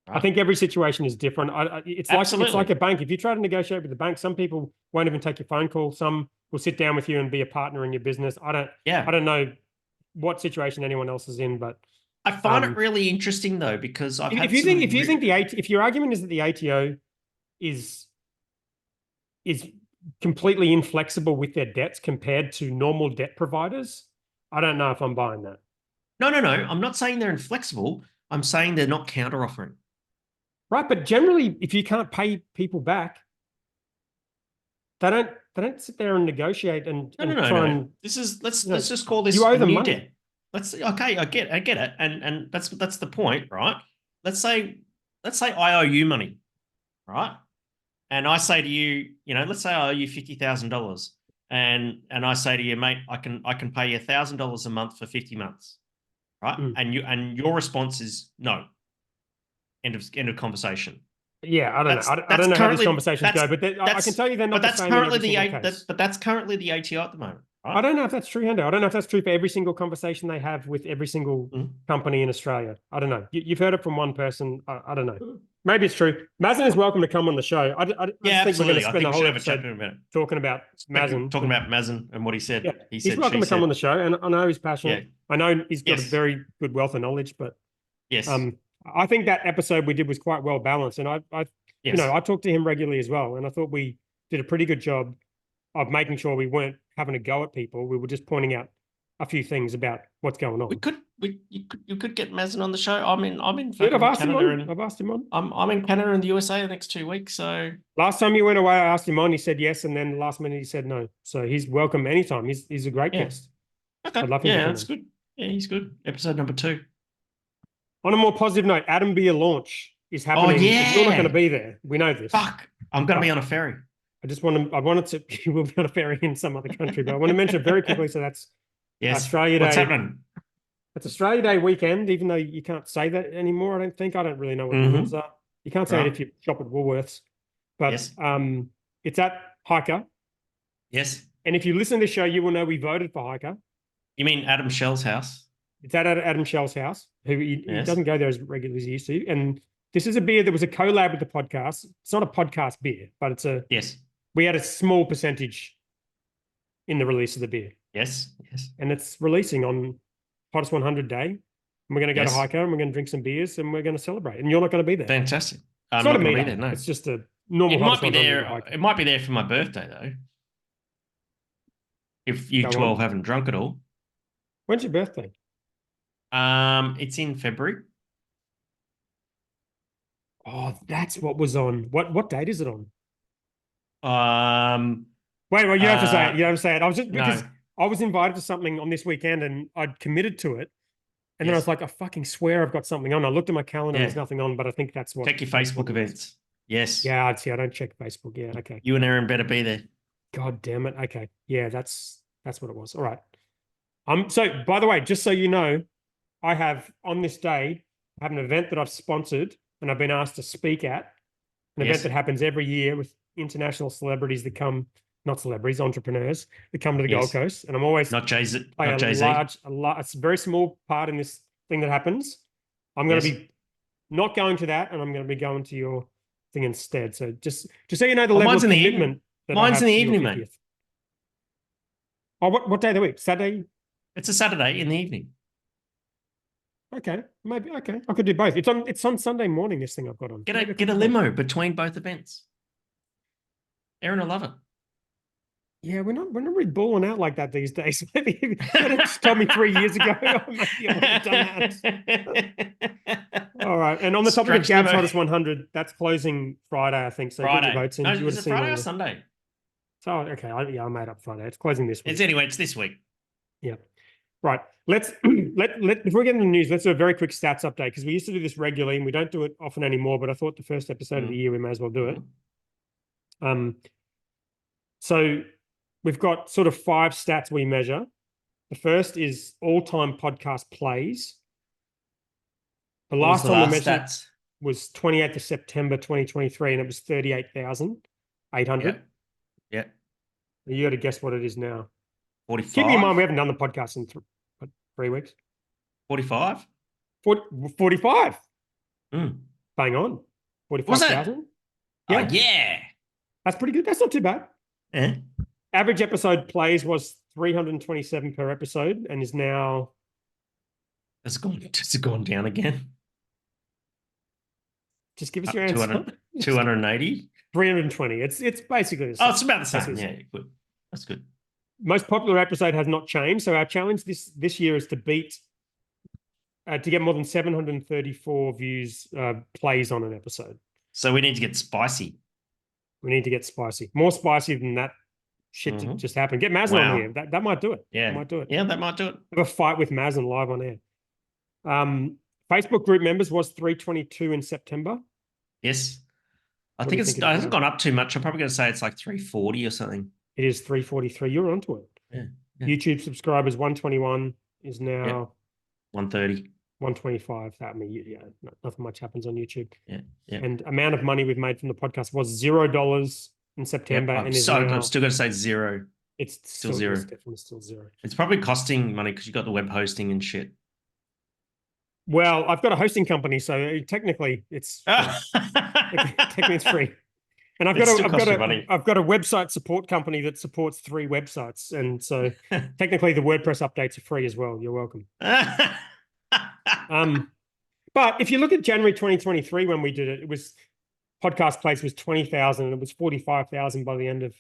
I think every situation is different. It's like a bank. If you try to negotiate with the bank, some people won't even take your phone call. Some will sit down with you and be a partner in your business. I don't know what situation anyone else is in, but I find it really interesting though, because if your argument is that the ATO is completely inflexible with their debts compared to normal debt providers, I don't know if I'm buying that. No. I'm not saying they're inflexible. I'm saying they're not counter offering. Right, but generally, if you can't pay people back, they don't sit there and negotiate and try and. This is let's just call this you owe a them new money. debt. I get it, and that's the point, right? Let's say I owe you money, right? And I say to you, let's say I owe you $50,000, and I say to you, mate, I can pay you $1,000 a month for 50 months, right? And your response is no. End of conversation. Yeah, I don't know. I don't know how these conversations go, but I can tell you they're not the same in every single case. But that's currently the ATO at the moment. Right? I don't know if that's true, Hendo. I don't know if that's true for every single conversation they have with every single company in Australia. I don't know. You've heard it from one person. I don't know. Maybe it's true. Mazen is welcome to come on the show. I think we're going to spend the whole episode talking about Mazen. Talking about Mazen and what he said. Yeah, he's welcome to come on the show, and I know he's passionate. Yeah. I know he's got a very good wealth of knowledge, but yes. I think that episode we did was quite well balanced, and I talk to him regularly as well, and I thought we did a pretty good job of making sure we weren't having a go at people. We were just pointing out a few things about what's going on. You could get Mazen on the show. I'm in I've asked him on. I'm in Canada and the USA the next 2 weeks. So last time you went away, I asked him on. He said yes, and then last minute he said no. So he's welcome anytime. He's a great guest. Okay. I'd love him. Yeah, that's good. Yeah, he's good. Episode number 2. On a more positive note, Adam Beer launch is happening. Oh, yeah. You're not going to be there. We know this. Fuck. I'm going to be on a ferry. I wanted to, you will be on a ferry in some other country, but I want to mention it very quickly. So that's Australia Day. What's happening? It's Australia Day weekend, even though you can't say that anymore. I don't really know what the rules are. You can't say it if you shop at Woolworths, but it's at Hiker. Yes. And if you listen to this show, you will know we voted for Hiker. You mean Adam Shell's house? It's at Adam Shell's house, who he doesn't go there as regularly as he used to. And this is a beer that was a collab with the podcast. It's not a podcast beer, but it's a... Yes. We had a small percentage in the release of the beer. Yes. And it's releasing on Hottest 100 Day. And we're going to go to Hiker and we're going to drink some beers and we're going to celebrate. And you're not going to be there. Fantastic. It's not a meetup. No. It's just a normal... It might be there. It might be there for my birthday, though. If you 12 haven't drunk at all. When's your birthday? It's in February. Oh, that's what was on. What date is it on? Wait, you have to say it. You have to say it. I was just because I was invited to something on this weekend and I'd committed to it. And then I was like, I fucking swear I've got something on. I looked at my calendar, there's nothing on, but I think that's what. Check your Facebook events. Yes. Yeah, I don't check Facebook. Yeah, okay. You and Aaron better be there. God damn it. Okay. Yeah, that's what it was. All right. So by the way, just so you know, I have on this day, I have an event that I've sponsored and I've been asked to speak at an event that happens every year with international celebrities that come, not celebrities, entrepreneurs that come to the Gold Coast. And I'm always not Jay-Z. It's a very small part in this thing that happens. I'm going to be not going to that, and I'm going to be going to your thing instead. So just so you know the level of commitment. Mine's in the evening, mate. Oh, what day of the week? Saturday? It's a Saturday in the evening. Okay, maybe. Okay, I could do both. It's on Sunday morning. This thing I've got on. Get a limo between both events. Aaron will love it. Yeah, we're not really balling out like that these days. Maybe you could have just told me 3 years ago. Maybe I would have done that. All right, and on the topic of Gab's Hottest 100, that's closing Friday, I think. So Friday. Get your votes in. No, is it Friday or Sunday? So okay, I made up Friday. It's closing this week. It's this week. Yeah. Right. let's before we get into the news, let's do a very quick stats update because we used to do this regularly and we don't do it often anymore. But I thought the first episode of the year we may as well do it. So we've got sort of 5 stats we measure. The first is all-time podcast plays. The last time we measured was 28th of September 2023, and it was 38,800. Yeah. You got to guess what it is now. 45. Keep in mind, we haven't done the podcast in 3 weeks. 45? 45. Mm. Bang on. 45,000. Yeah. Oh, yeah. That's pretty good. That's not too bad. Yeah. Average episode plays was 327 per episode and is now... Has it gone down again? Just give us your answer. 280? 320. It's basically the same. Oh, it's about the same. Yeah, good. That's good. Most popular episode has not changed. So our challenge this year is to beat, to get more than 734 views, plays on an episode. So we need to get spicy. We need to get spicy. More spicy than that shit that just happened. Get Mazen on here. That might do it. Yeah. That might do it. Yeah, that might do it. Have a fight with Mazen live on air. Facebook group members was 322 in September. Yes. I think it hasn't gone up too much. I'm probably going to say it's like 340 or something. It is 343. You're onto it. Yeah. YouTube subscribers 121 is now 130. 125. That nothing much happens on YouTube. Yeah. And amount of money we've made from the podcast was $0 in September. I'm and still going to say zero. It's still zero. It's definitely still zero. It's probably costing money because you got the web hosting and shit. Well, I've got a hosting company, so technically it's technically it's free. And I've got a website support company that supports 3 websites, and so technically the WordPress updates are free as well. You're welcome. But if you look at January 2023 when we did it, it was podcast plays was 20,000, and it was 45,000 by the end of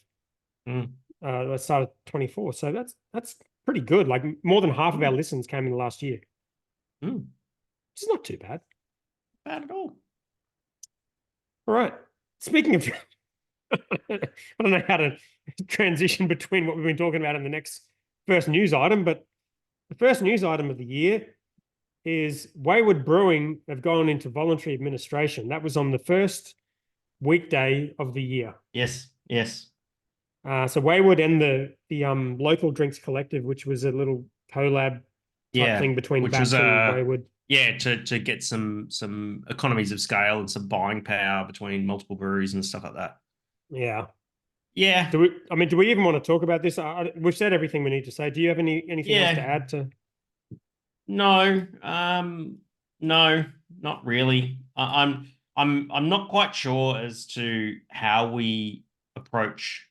the start of 24. So that's pretty good. Like more than half of our listens came in the last year. It's not too bad. Bad at all. All right. Speaking of, I don't know how to transition between what we've been talking about and the next first news item, but the first news item of the year is Wayward Brewing have gone into voluntary administration. That was on the first weekday of the year. Yes. So Wayward and the Local Drinks Collective, which was a little collab type thing between Batch and Wayward. Yeah, to get some economies of scale and some buying power between multiple breweries and stuff like that. Yeah. Yeah. Do we even want to talk about this? We've said everything we need to say. Do you have anything else to add to? No, no, not really. I'm not quite sure as to how we approach,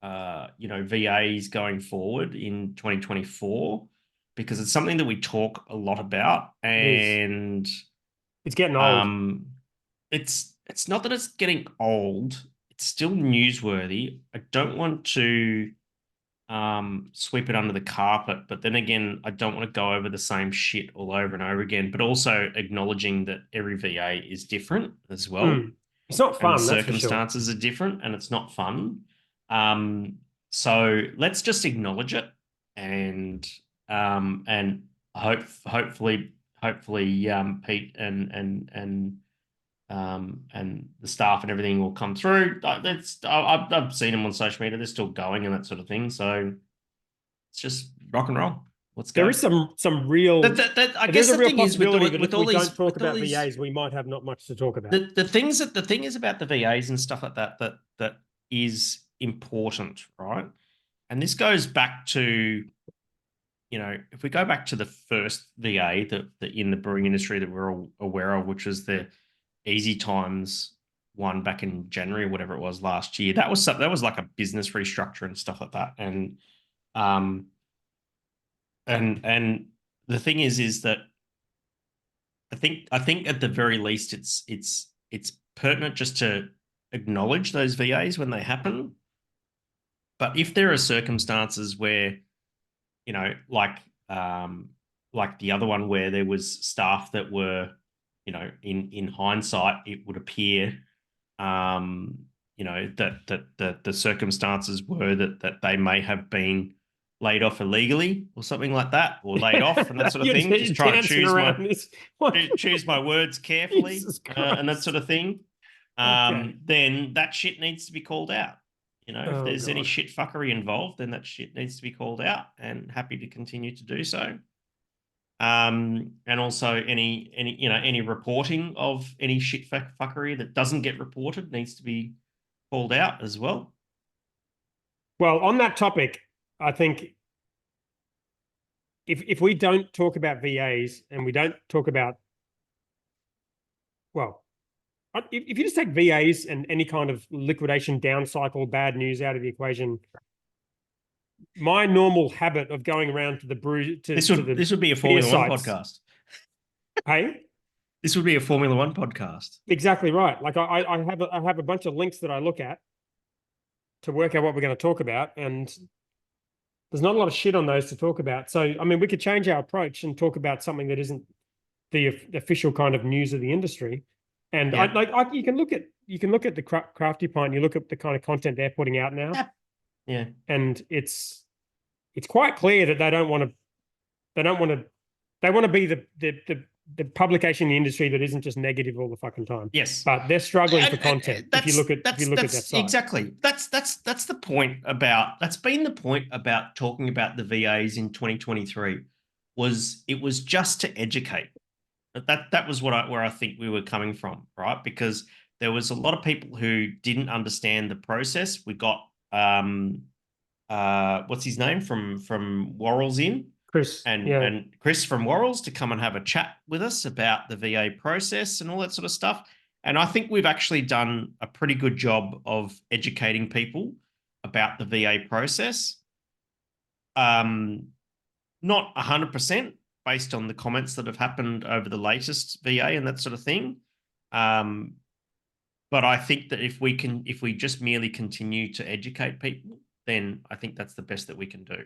VAs going forward in 2024. Because it's something that we talk a lot about, and it's getting old. It's not that it's getting old; it's still newsworthy. I don't want to sweep it under the carpet, but then again, I don't want to go over the same shit all over and over again. But also acknowledging that every VA is different as well. It's not fun. And the circumstances are different, and it's not fun. So let's just acknowledge it and hopefully Pete and the staff and everything will come through. I've seen them on social media; they're still going and that sort of thing. So it's just rock and roll. Let's go. There is some real. I guess the thing is with all we these don't talk about VAs, we might have not much to talk about. The thing is about the VAs and stuff like that is important, right? And this goes back to, if we go back to the first VA that in the brewing industry that we're all aware of, which was the Easy Times one back in January, whatever it was last year, that was like a business restructure and stuff like that. And the thing is that I think at the very least it's pertinent just to acknowledge those VAs when they happen. But if there are circumstances where, like the other one where there was staff that were, in hindsight, it would appear, that the circumstances were that they may have been laid off illegally or something like that, or laid off and that sort of You're thing. Just try to dancing choose around this. What? choose my words carefully Jesus and that Christ. sort of thing. Okay. Then that shit needs to be called out. You know, if Oh there's any God. shit fuckery involved, then that shit needs to be called out, and happy to continue to do so. And also any reporting of any shit fuckery that doesn't get reported needs to be called out as well. Well, on that topic, I think if we don't talk about VAs and we don't talk about, well, if you just take VAs and any kind of liquidation down cycle, bad news out of the equation, my normal habit of going around to the brew to the This would be a beer Formula One sites. podcast. Hey, this would be a Formula One podcast. Exactly right. Like I have a bunch of links that I look at to work out what we're going to talk about, and there's not a lot of shit on those to talk about. So I mean, we could change our approach and talk about something that isn't the official kind of news of the industry. And Yeah. you can look at the Crafty Pint. You look at the kind of content they're putting out now. Yeah. And it's quite clear that they want to be the publication in the industry that isn't just negative all the fucking time. Yes. But they're struggling for content. If you look at that site. Exactly. That's the point about that's been the point about talking about the VAs in 2023 was it was just to educate. That was where I think we were coming from, right? Because there was a lot of people who didn't understand the process. We got what's his name from Worrells in Chris and Chris from Worrells to come and have a chat with us about the VA process and all that sort of stuff. And I think we've actually done a pretty good job of educating people about the VA process. Not 100% based on the comments that have happened over the latest VA and that sort of thing. But I think that if we just merely continue to educate people, then I think that's the best that we can do.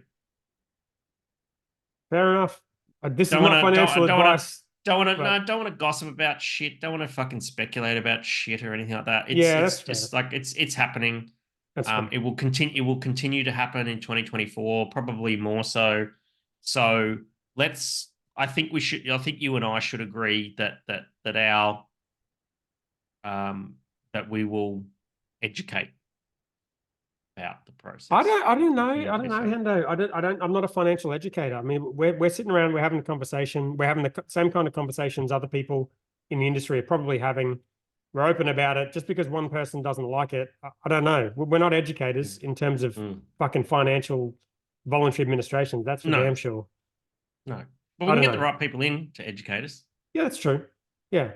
Fair enough. This is not financial advice. Don't want to gossip about shit. Don't want to fucking speculate about shit or anything like that. It's just like it's happening. It will continue to happen in 2024, probably more so. So I think you and I should agree that our that we will educate about the process. I don't know, Hendo. I'm not a financial educator. I mean, we're sitting around, we're having a conversation, we're having the same kind of conversations other people in the industry are probably having. We're open about it. Just because one person doesn't like it, I don't know. We're not educators in terms of fucking financial voluntary administration. That's for damn sure. No, but we can get the right people in to educate us. Yeah, that's true. Yeah.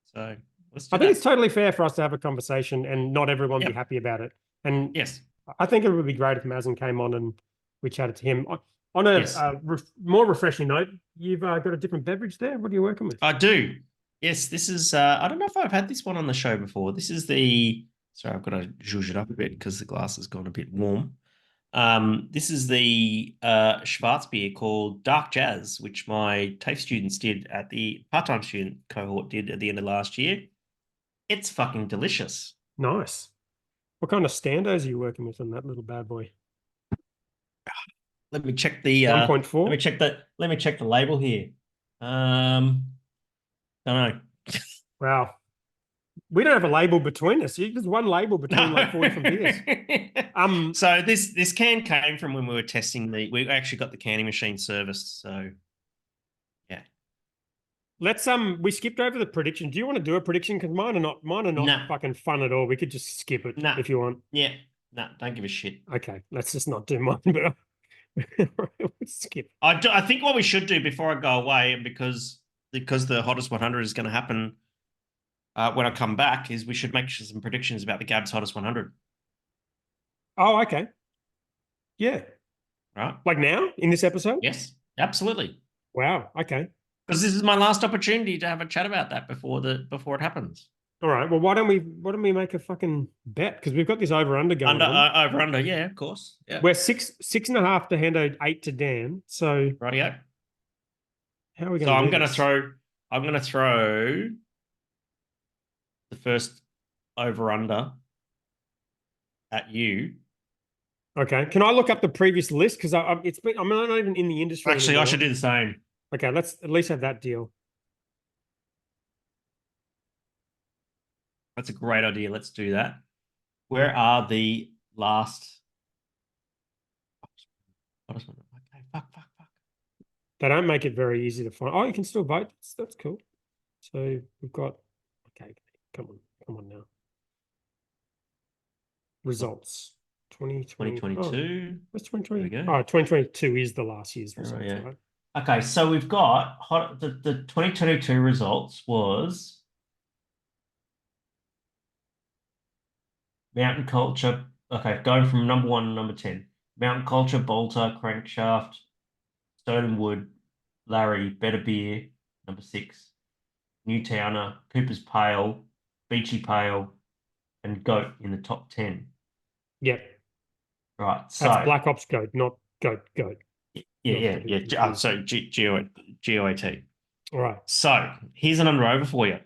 So I think it's totally fair for us to have a conversation and not everyone be happy about it. And yes, I think it would be great if Mazen came on and we chatted to him. On a more refreshing note, you've got a different beverage there. What are you working with? I do. Yes, this is. I don't know if I've had this one on the show before. This is the. Sorry, I've got to zhuzh it up a bit because the glass has gone a bit warm. This is the Schwarzbier called Dark Jazz, which my TAFE students did at the part-time student cohort did at the end of last year. It's fucking delicious. Nice. What kind of standos are you working with on that little bad boy? Let me check the 1.4. Let me check the label here. Don't know. Wow. We don't have a label between us. There's one label between like 4 different beers. So this can came from when we were testing we actually got the canning machine serviced. So yeah. Let's we skipped over the prediction. Do you want to do a prediction? Because mine are not fucking fun at all. We could just skip it if you want. Yeah. No, don't give a shit. Okay, let's just not do mine, but skip. I think what we should do before I go away, and because the hottest 100 is going to happen when I come back, is we should make some predictions about the Gabs hottest 100. Oh, okay. Yeah. Right. Like now in this episode? Yes, absolutely. Wow. Okay. Because this is my last opportunity to have a chat about that before it happens. All right. Well, why don't we make a fucking bet? Because we've got this over under going on. Over under, yeah, of course. Yeah. We're 6.5 to Hendo, 8 to Dan. So rightio. How are we going? So I'm gonna throw the first over under at you Okay. Can I look up the previous list? Because I'm not even in the industry Actually, I should anymore. do the same. Okay, let's at least have that deal. That's a great idea. Let's do that. Where are the last? Okay, fuck. They don't make it very easy to find. Oh, you can still vote. That's cool. So we've got. Okay, come on now. Results. 2020. Oh, 2022. what's There we 2020? go. Oh, 2022 is the last year's Oh, results, yeah. right? Okay, so we've got the 2022 results was Mountain Culture. Okay, going from number 1 to number 10. Mountain Culture, Bolter, Crankshaft, Stone and Wood, Larry, Better Beer, number 6. Newtowner, Cooper's Pale, Beachy Pale, and Goat in the top 10. Yep. Right, That's so Black Ops Goat, not Goat. Not to be yeah. confused. So GOAT. All right. So here's an under over for you.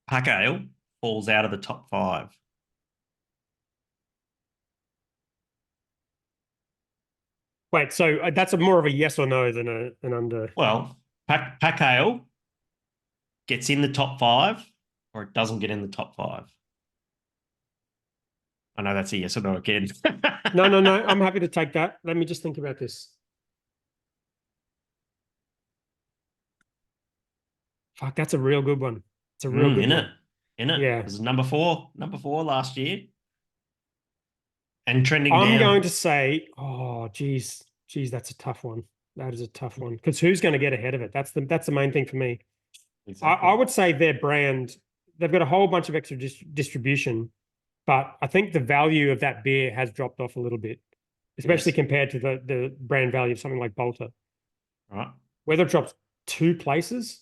Pack Ale falls out of the top 5. Wait, so that's more of a yes or no than an under. Well, Pack Ale gets in the top 5, or it doesn't get in the top 5. I know that's a yes or no again. No. I'm happy to take that. Let me just think about this. Fuck, that's a real good one. It's a real good In it. one. In it. Yeah. It was number 4 last year. And trending I'm going down. to say, oh, geez, that's a tough one. That is a tough one because who's going to get ahead of it? That's the main thing for me. Exactly. I would say their brand. They've got a whole bunch of extra distribution, but I think the value of that beer has dropped off a little bit, especially Yes. compared to the brand value of something like Bolter. Right. Whether it drops 2 places,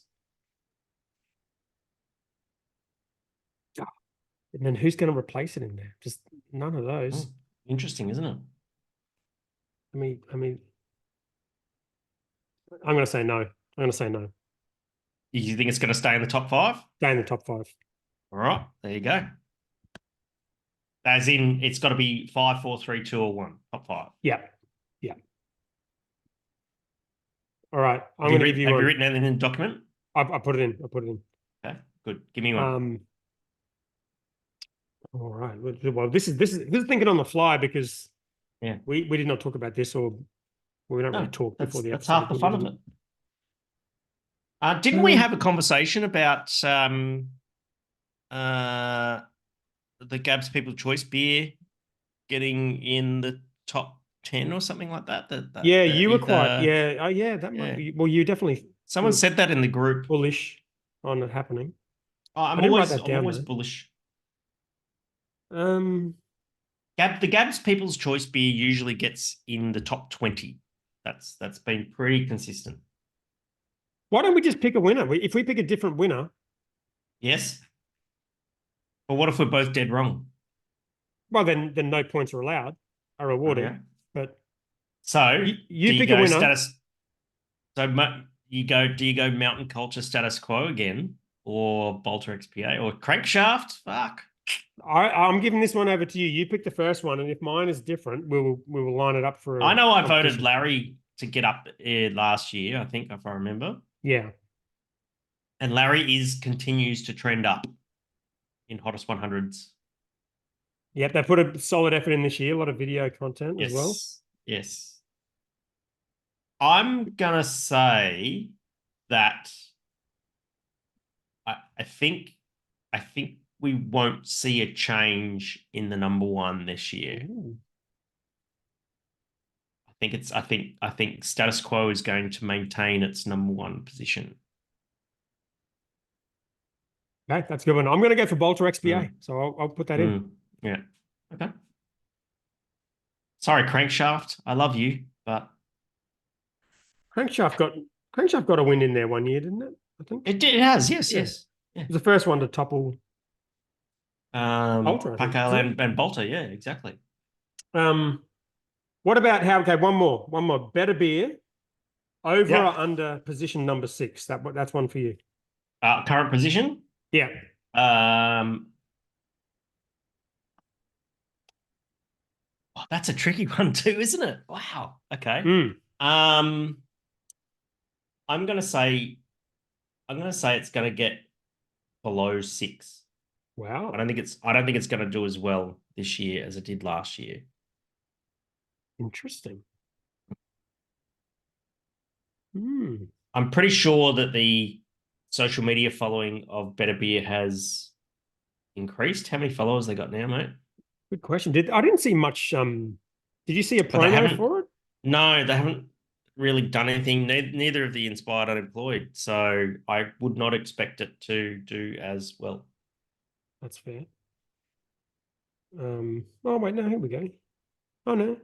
and then who's going to replace it in there? Just none of those. Interesting, isn't it? I mean, I'm going to say no. I'm going to say no. You think it's going to stay in the top 5? Stay in the top 5. All right. There you go. As in, it's got to be 5, 4, 3, 2, or 1. Top 5. Yeah. All right. I'm Have going to give you have one. you written anything in the document? I put it in. I put it in. Okay, good. Give me one. All right. Well, this is thinking on the fly because Yeah. we did not talk about this, or we don't really No, talk before the that's episode. half the fun of it. Didn't we have a conversation about uh, the Gabs People Choice beer getting in the top 10 or something like that? Yeah, the you were quite. either, Yeah. Oh, yeah. That might yeah. be. Well, you definitely Someone were said that in the group. bullish on it happening. Oh, I didn't write that I'm down always though. bullish. Um, The Gabs People's Choice beer usually gets in the top 20. That's been pretty consistent. why don't we just pick a winner? If we pick a different winner, Yes. But what if we're both dead wrong? well, then no points are allowed, are awarded. Okay. But So you do you pick a go winner. status? So do you go Mountain Culture status quo again, or Bolter XPA, or Crankshaft? Fuck. I'm giving this one over to you. You pick the first one, and if mine is different, we will line it up for. I know I voted competition. Larry to get up last year. I think if I remember. Yeah. And Larry continues to trend up in hottest 100s. Yep, they put a solid effort in this year. A lot of video content as well. Yes. I'm gonna say that I think we won't see a change in the number 1 this year. Ooh. I think status quo is going to maintain its number 1 position. Okay, that's a good one. I'm going to go for Bolter XBA, so I'll put that in. Yeah. Okay. Sorry, Crankshaft. I love you, but Crankshaft got a win in there one year, didn't it? I think it has. Yes. Yeah. It was the first one to topple Bolter, I think, Paco and Bolter. Yeah, exactly. What about okay, one more. Better beer over Yep. or under position number 6. That's one for you. Current position. Yeah. Oh, that's a tricky one too, isn't it? Wow. Okay. Mm, Um, I'm gonna say it's gonna get below 6. wow. I don't think it's gonna do as well this year as it did last year. Interesting. Mm. I'm pretty sure that the social media following of Better Beer has increased. How many followers they got now, mate? Good question. I didn't see much did you see a But they promo haven't. for it? No, they haven't really done anything. Neither of the Inspired Unemployed. So I would not expect it to do as well. That's fair. Oh wait, no, here we go. Oh no.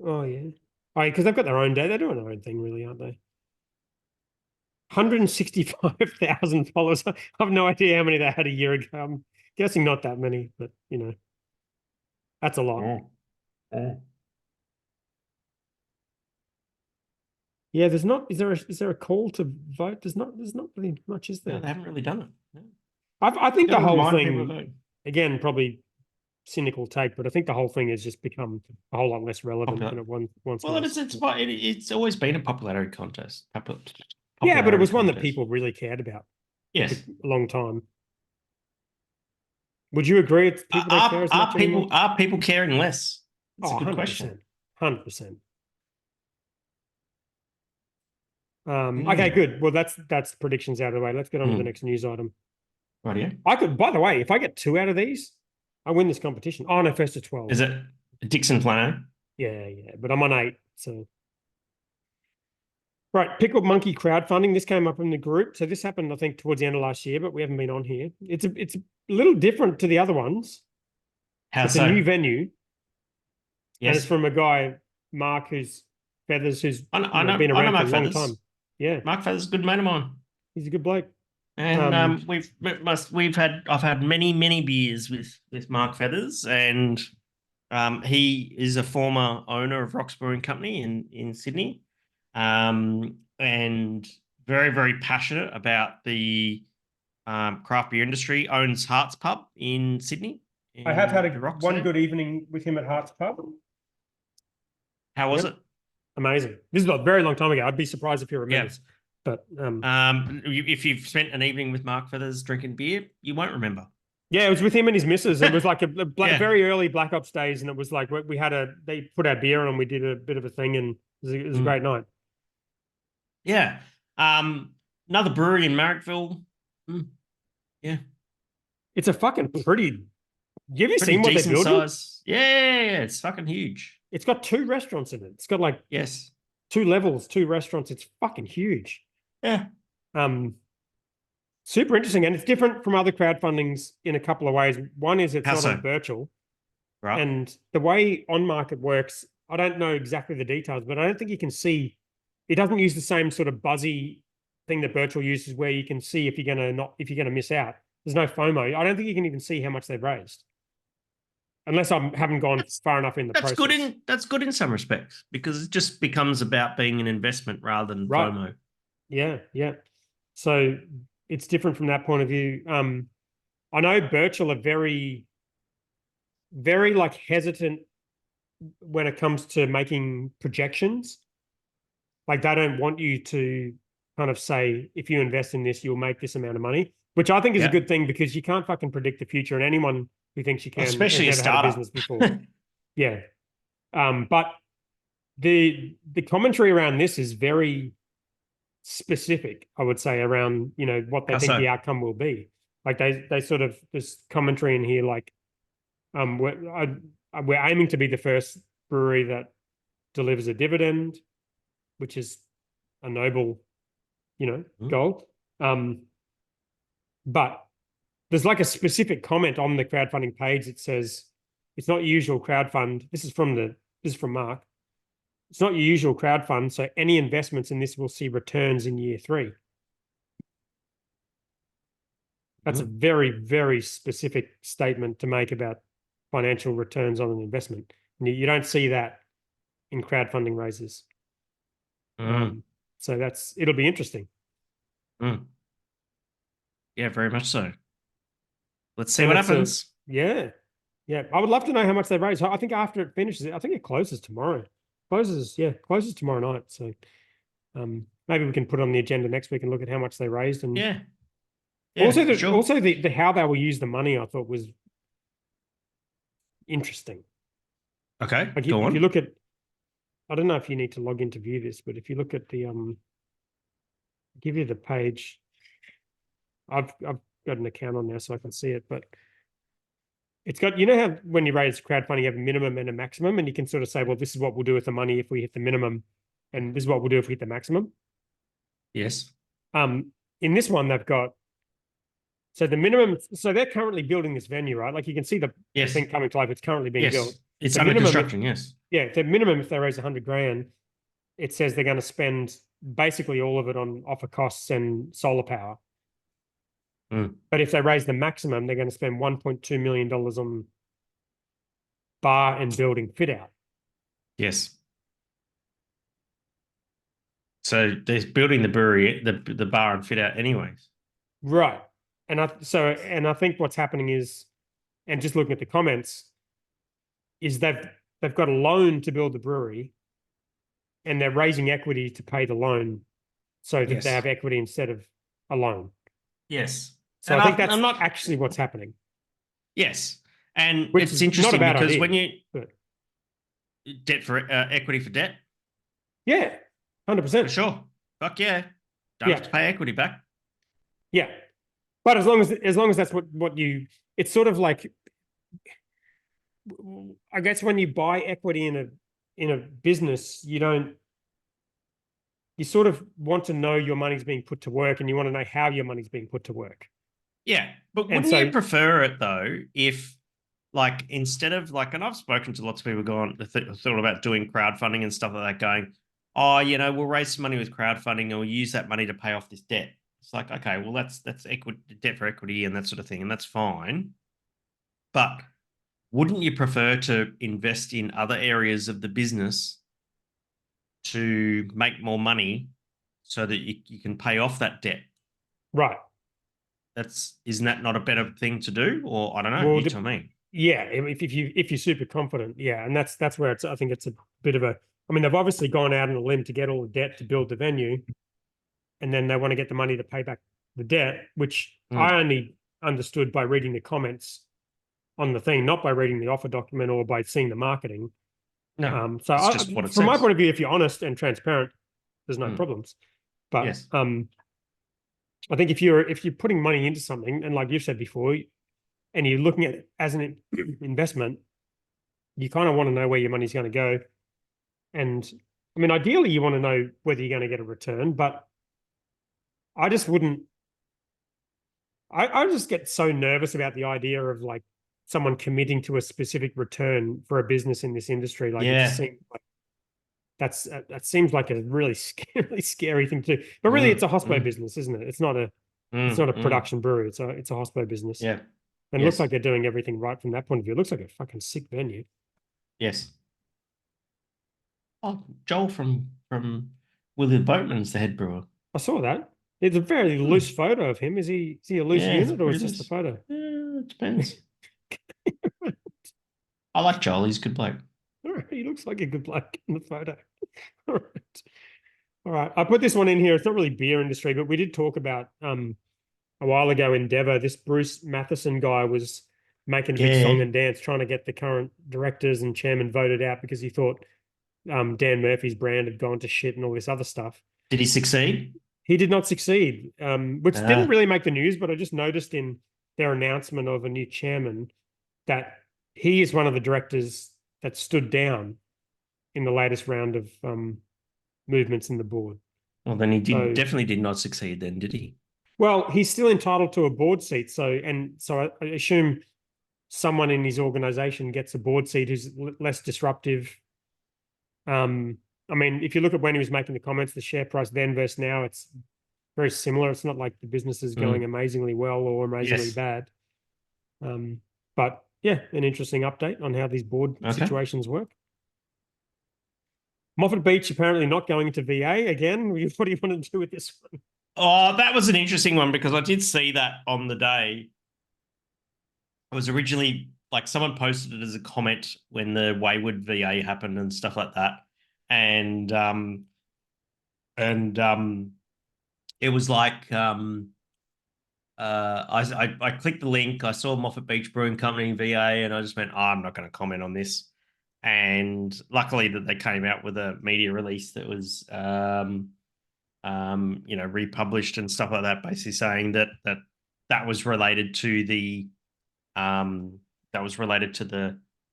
Oh yeah. Oh, because they've got their own day. They're doing their own thing, really, aren't they? 165,000 followers. I have no idea how many they had a year ago. I'm guessing not that many, but that's a lot. Oh, oh. Yeah, there's not. Is there a call to vote? There's not really much, is No, there? they haven't really done it. No. I think Got the to whole remind people of thing, that. again, probably cynical take, but I think the whole thing has just become a whole lot less relevant than Popular. it once Well, was. it's always been a popularity contest. Yeah, but it Popularity was one that contest. people really cared about for Yes. a long time. Would you agree it's people don't care as much anymore? Are people caring less? It's Oh, a good question. 100%. 100%. Okay, Mm. good. Well, that's predictions out of the way. Let's get on to the Mm. next news item. Rightio. I could, by the way, if I get two out of these, I win this competition. Oh no, first to 12. Is it Dixon Flano? Yeah, yeah. But I'm on 8. So right, Pickled Monkey crowdfunding. This came up in the group. So this happened, I think, towards the end of last year, but we haven't been on here. It's a little different to the other ones. How It's a new so? venue, and it's Yes. from a guy, Mark, who's Feathers, who's been I know around for a Mark long Feathers. time. Yeah, Mark Feathers, is a good mate of mine. he's a good bloke. And Um, I've had many beers with Mark Feathers, and he is a former owner of Rocks Brewing Company in Sydney, and very passionate about the craft beer industry. Owns Hearts Pub in Sydney I have had in the Rocks one there. good evening with him at Hart's Pub. How was Yep, it? amazing. This is a very long time ago. I'd be surprised if he Yeah. remembers. But If you've spent an evening with Mark Feathers drinking beer, you won't remember. yeah, it was with him and his missus. It was like a Yeah. very early Black Ops days, and it was like they put our beer on, and we did a bit of a thing, and it was a great night. Yeah. Another brewery in Marrickville. Yeah. It's a fucking pretty. Have you Pretty seen what they're decent building? size. Yeah, it's fucking huge. It's got 2 restaurants in it. It's got like Yes. 2 levels, 2 restaurants. It's fucking huge. Yeah. Um, Super interesting, and it's different from other crowdfundings in a couple of ways. One is it's How not on so? virtual, Right. and the way on market works, I don't know exactly the details, but I don't think you can see. It doesn't use the same sort of buzzy thing that virtual uses, where you can see if you're gonna miss out. There's no FOMO. I don't think you can even see how much they've raised, unless I haven't gone That's far enough in the process. that's good in some respects because it just becomes about being an investment rather than Right. FOMO. Yeah, yeah. So it's different from that point of view. I know Birchall are very like hesitant when it comes to making projections. Like they don't want you to kind of say, if you invest in this, you'll make this amount of money, which I think is a Yeah. good thing because you can't fucking predict the future. And anyone who thinks you can has Especially a never had a startup. business before. Yeah. But the commentary around this is very specific, I would say, around, what they How think the so? outcome will be. Like they sort of, there's commentary in here like, we're aiming to be the first brewery that delivers a dividend, which is a noble, Mm. goal. But there's like a specific comment on the crowdfunding page that says it's not usual crowdfund. This is from Mark. It's not your usual crowdfund, so any investments in this will see returns in year 3. That's a Mm. very specific statement to make about financial returns on an investment. And you don't see that in crowdfunding raises. Mm. So it'll be interesting. Mm. Yeah, very much so. Let's see And what happens. yeah. Yeah, I would love to know how much they raise. I think after it finishes, I think it closes tomorrow. Closes tomorrow night. So maybe we can put it on the agenda next week and look at how much they raised. And Yeah. also Yeah, for sure. the how they will use the money, I thought was interesting. Okay, Like go if you on. look at, I don't know if you need to log in to view this, but if you look at the give you the page. I've got an account on there so I can see it, but it's got, you know how when you raise crowdfunding, you have a minimum and a maximum, and you can sort of say, well, this is what we'll do with the money if we hit the minimum, and this is what we'll do if we hit the maximum. Yes. In this one, they've got, so the minimum, so they're currently building this venue, right? Like you can see the Yes. thing coming to life. It's currently being built. Yes. It's The under minimum, construction. Yes. yeah, the minimum if they raise 100 grand, it says they're going to spend basically all of it on offer costs and solar power. Mm. But if they raise the maximum, they're going to spend $1.2 million on bar and building fit out. Yes. So they're building the brewery, the bar and fit out anyways. Right. And I think what's happening is, and just looking at the comments, is they've got a loan to build the brewery and they're raising equity to pay the loan so that they Yes. have equity instead of a loan. Yes. So And I think that's I'm not actually what's happening. Yes. And Which it's is interesting not a bad because idea, when you but debt for equity for debt, yeah, for 100%. sure. Fuck yeah. Don't have to pay equity back. Yeah. But as long as that's what you, it's sort of like, I guess when you buy equity in a business, you sort of want to know your money's being put to work and you want to know how your money's being put to work. Yeah. But And wouldn't so, you prefer it though if like instead of like, and I've spoken to lots of people going thought about doing crowdfunding and stuff like that, going, oh, we'll raise some money with crowdfunding and we'll use that money to pay off this debt. It's like, okay, well, that's equity, debt for equity and that sort of thing, and that's fine. But wouldn't you prefer to invest in other areas of the business to make more money so that you can pay off that debt? right. Isn't that not a better thing to do? Or I don't know, Well, you tell me. yeah, if you're super confident, yeah, and that's where I think it's a bit of a. I mean, they've obviously gone out on a limb to get all the debt to build the venue, and then they want to get the money to pay back the debt, which I only understood by reading the comments on the thing, not by reading the offer document or by seeing the marketing. No, So it's just what it from my says. point of view, if you're honest and transparent, there's no problems. But Yes. I think if you're putting money into something, and like you've said before, and you're looking at it as an investment, you kind of want to know where your money's going to go. And I mean, ideally, you want to know whether you're going to get a return, but I just wouldn't. I just get so nervous about the idea of like someone committing to a specific return for a business in this industry. Like it just Yeah. seems like that seems like a really scary thing to do. But really, it's a hospo business, isn't it? It's not a production brewery. It's a hospo business. Yeah. And it looks like they're doing everything right from that point of view. It looks like a fucking sick venue. Yes. Oh, Joel from Willie the Boatman's the head brewer. I saw that. It's a very loose photo of him. Is he a loose unit or is pretty just the loose. photo? Yeah, it depends. I like Joel. He's a good bloke. All right, he looks like a good bloke in the photo. All right. All right. I put this one in here. It's not really beer industry, but we did talk about a while ago Endeavour. This Bruce Matheson guy was making a big song and dance trying to get the current directors and chairman voted out because he thought Dan Murphy's brand had gone to shit and all this other stuff. Did he succeed? He did not succeed, which didn't really make the news, but I just noticed in their announcement of a new chairman that he is one of the directors that stood down in the latest round of movements in the board. Well, then he definitely did not succeed then, did he? Well, he's still entitled to a board seat. So I assume someone in his organization gets a board seat who's less disruptive. I mean, if you look at when he was making the comments, the share price then versus now, it's very similar. It's not like the business is going amazingly well or amazingly bad. But yeah, an interesting update on how these board situations work. Moffat Beach apparently not going into VA again. What do you want to do with this one? Oh, that was an interesting one because I did see that on the day. It was originally like someone posted it as a comment when the Wayward VA happened and stuff like that, and and it was like I clicked the link. I saw Moffat Beach Brewing Company VA, and I just went, oh, I'm not going to comment on this. And luckily that they came out with a media release that was republished and stuff like that, basically saying that was related to the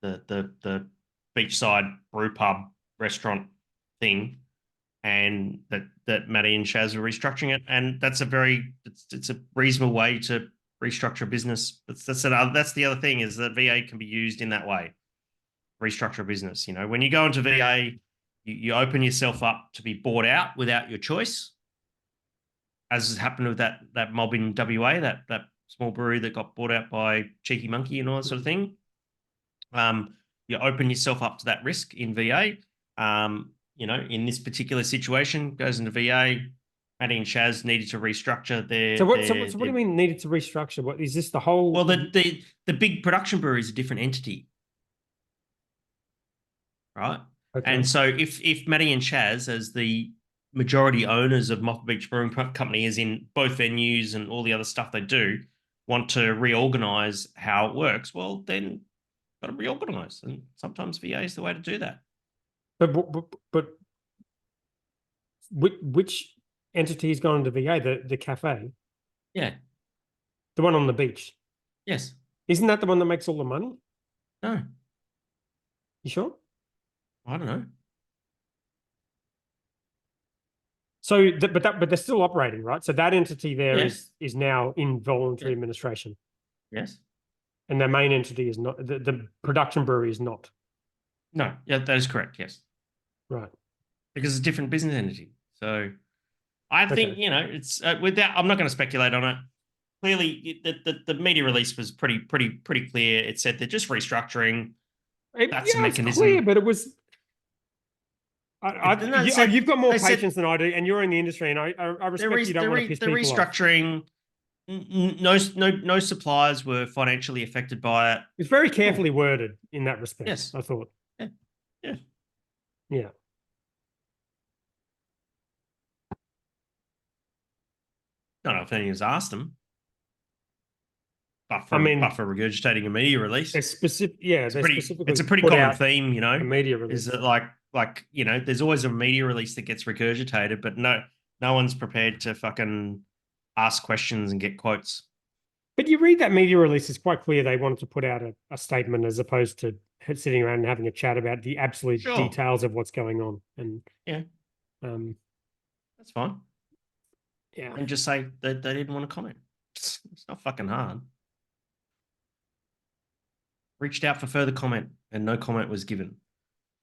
the beachside brew pub restaurant thing, and that Matty and Shaz are restructuring it, and that's it's a reasonable way to restructure a business. That's the other thing, is that VA can be used in that way, restructure a business. When you go into VA, you open yourself up to be bought out without your choice, as has happened with that mob in WA, that small brewery that got bought out by Cheeky Monkey and all that sort of thing. You open yourself up to that risk in VA. In this particular situation, goes into VA. Matty and Shaz needed to restructure their. So what do you mean needed to restructure? What is this, the whole? Well, the big production brewery is a different entity, right? Okay. And so if Matty and Shaz, as the majority owners of Moffat Beach Brewing Company, is in both venues and all the other stuff they do, want to reorganize how it works, well, then got to reorganize, and sometimes VA is the way to do that. But which entity has gone into VA? The cafe? Yeah. The one on the beach? Yes. Isn't that the one that makes all the money? No. You sure? I don't know. So, but they're still operating, right? So that entity there is now in voluntary administration. Yes. And the main entity is not, the production brewery is not. No, yeah, that is correct. Yes. Right. Because it's a different business entity. So I think, it's without, I'm not going to speculate on it. Clearly, the media release was pretty clear. It said they're just restructuring. That's a mechanism. It's clear, but it was. You've got more patience than I do, and you're in the industry, and I respect you don't want to piss people off. They're restructuring. No suppliers were financially affected by it. It's very carefully worded in that respect. Yes, I thought. Yeah. I don't know if anyone's asked them. But for regurgitating a media release. It's specific, it's a pretty common theme, a media release. Is that like there's always a media release that gets regurgitated, but no one's prepared to fucking ask questions and get quotes. But you read that media release, it's quite clear they wanted to put out a statement as opposed to sitting around and having a chat about the absolute details of what's going on. And that's fine. Yeah. And just say that they didn't want to comment. It's not fucking hard. Reached out for further comment and no comment was given.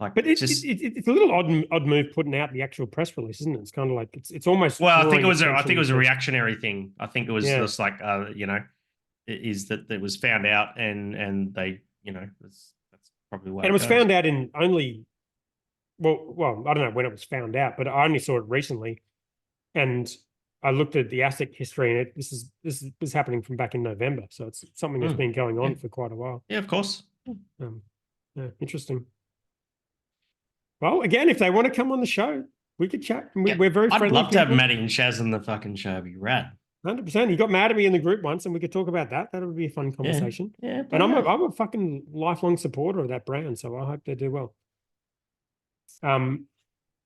But it's a little odd move putting out the actual press release, isn't it? It's kind of like it's almost. Well, I think it was a reactionary thing. I think it was just like is that it was found out and they that's probably why. And it was found out in only. Well, I don't know when it was found out, but I only saw it recently, and I looked at the ASIC history, and this was happening from back in November, so it's something that's been going on for quite a while. Yeah, of course. Interesting. Well, again, if they want to come on the show, we could chat. We're very friendly. I'd love to have Matty and Shaz on the fucking show. It'd be rad. 100%. He got mad at me in the group once, and we could talk about that. That would be a fun conversation. Yeah. And I'm a fucking lifelong supporter of that brand, so I hope they do well.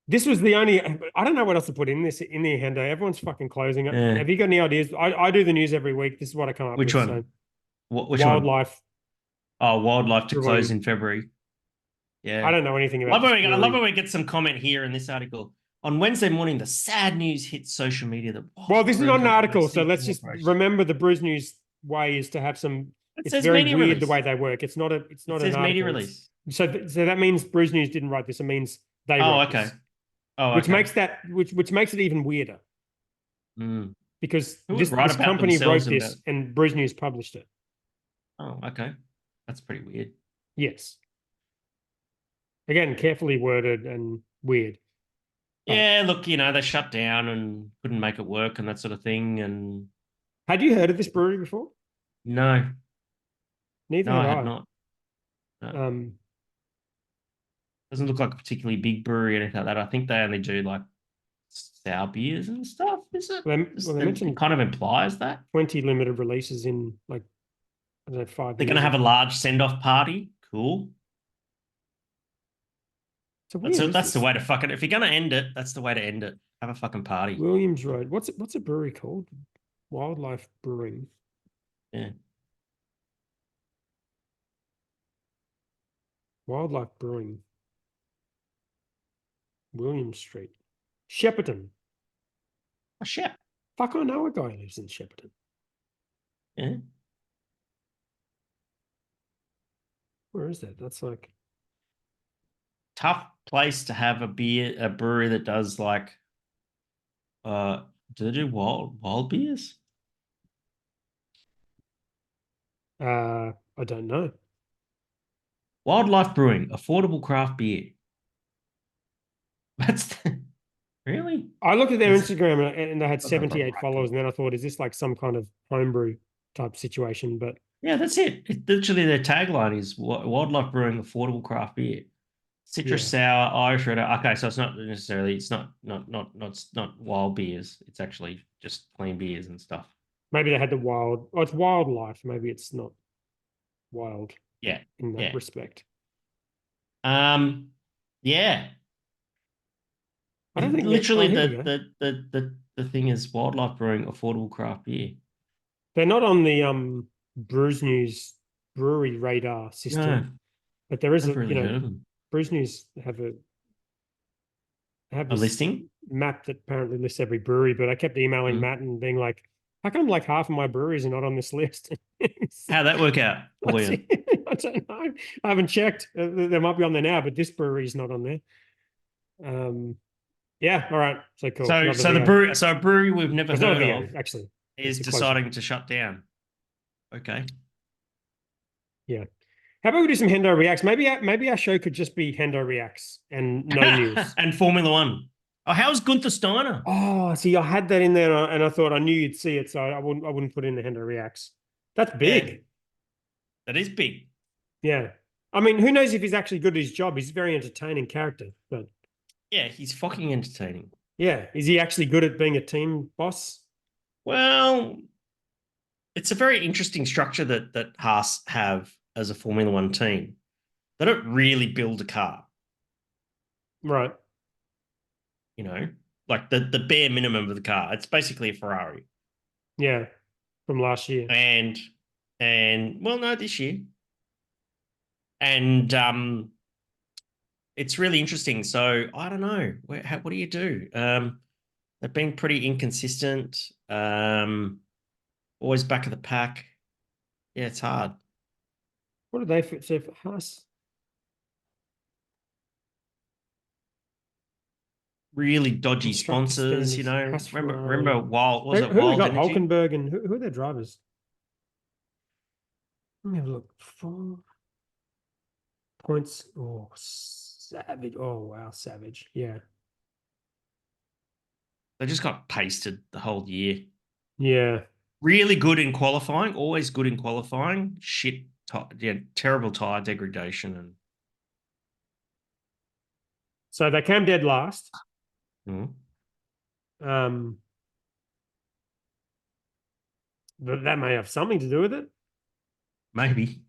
This was the only. I don't know what else to put in there, Hendo. Everyone's fucking closing it. Yeah. Have you got any ideas? I do the news every week. This is what I come up with. Which one? So. Which wildlife. One? Oh, wildlife to close in February. Yeah. I don't know anything about I love when we get some comment here in this article. On Wednesday morning, the sad news hit social media. Well, this is not an article, so let's just remember the Brews News way is to have some. It's very weird release. The way they work. It's not an article. Media release. So that means Brews News didn't write this. It means they wrote this. Which makes it even weirder. Because this company wrote this and Brews News published it. Oh, okay. That's pretty weird. Yes. Again, carefully worded and weird. Yeah, look, they shut down and couldn't make it work and that sort of thing. And had you heard of this brewery before? No. Neither had I. Not. Um, Doesn't look like a particularly big brewery or anything like that. I think they only do like sour beers and stuff. Is it? well, they It mentioned kind of implies that 20 limited releases in like, I don't know, 5 they're going to years. have a large send-off party. Cool. So weird. Is That's the this way to fuck it. If you're going to end it, that's the way to end it. Have a fucking party. Williams Road? What's a brewery called? Wildlife Brewing. Yeah. Wildlife Brewing. Williams Street. Shepparton. Oh shit. Fuck, I know a guy who lives in Shepparton. Yeah. Where is that? That's like, Tough place to have a brewery that does like do they do wild beers? I don't know. Wildlife Brewing, affordable craft beer. Really? I looked at their Is- Instagram and they had 78 followers, and then I thought, is this like some kind of homebrew type situation? But Yeah, that's it. Literally, their tagline is Wildlife Brewing, affordable craft beer. Citrus yeah, sour, Irish red. Okay, so it's not necessarily. It's not wild beers. It's actually just plain beers and stuff. maybe they had the wild. Oh, it's wildlife. Maybe it's not wild Yeah, in that yeah. respect. Yeah. I don't think that. Oh, Literally, here we go. the thing is Wildlife Brewing, affordable craft beer. They're not on the Brews News brewery radar system, No, but there is I've really heard of them. Brews News have A this listing? map that apparently lists every brewery. But I kept emailing Matt and being like, "How come like half of my breweries are not on this list?" How'd that work out for you? I don't know. I haven't checked. They might be on there now, but this brewery is not on there. Yeah. All right. So cool. So Not so the VO. brewery so a brewery we've never It's not a heard VO, of actually. is It's a close- deciding to shut down. Okay. Yeah. How about we do some Hendo Reacts? Maybe our show could just be Hendo Reacts and no news. And Formula One. Oh, how's Gunther Steiner? Oh, see, I had that in there and I thought I knew you'd see it, so I wouldn't put in the Hendo Reacts. That's big. Yeah, that is big. Yeah. I mean, who knows if he's actually good at his job? He's a very entertaining character, but Yeah, he's fucking entertaining. yeah, is he actually good at being a team boss? Well, it's a very interesting structure that Haas have as a Formula One team. They don't really build a car, Right. you know, like the bare minimum of the car. It's basically a Ferrari. Yeah. From last year. And well, no, this year. And it's really interesting. So I don't know. What do you do? They've been pretty inconsistent. Always back of the pack. Yeah, it's hard. What did they say for Haas? Really dodgy Constructor sponsors, you know. standards, Haas Remember Ferrari. Wild was it Who they Wild got? Energy? Hulkenberg and who are their drivers? Let me have a look. 4 points. Oh, savage. Oh, wow, savage. Yeah. They just got pasted the whole year. Yeah. Really good in qualifying, always good in qualifying. Yeah, terrible tire degradation and So they came dead last. mm, But that may have something to do with it. maybe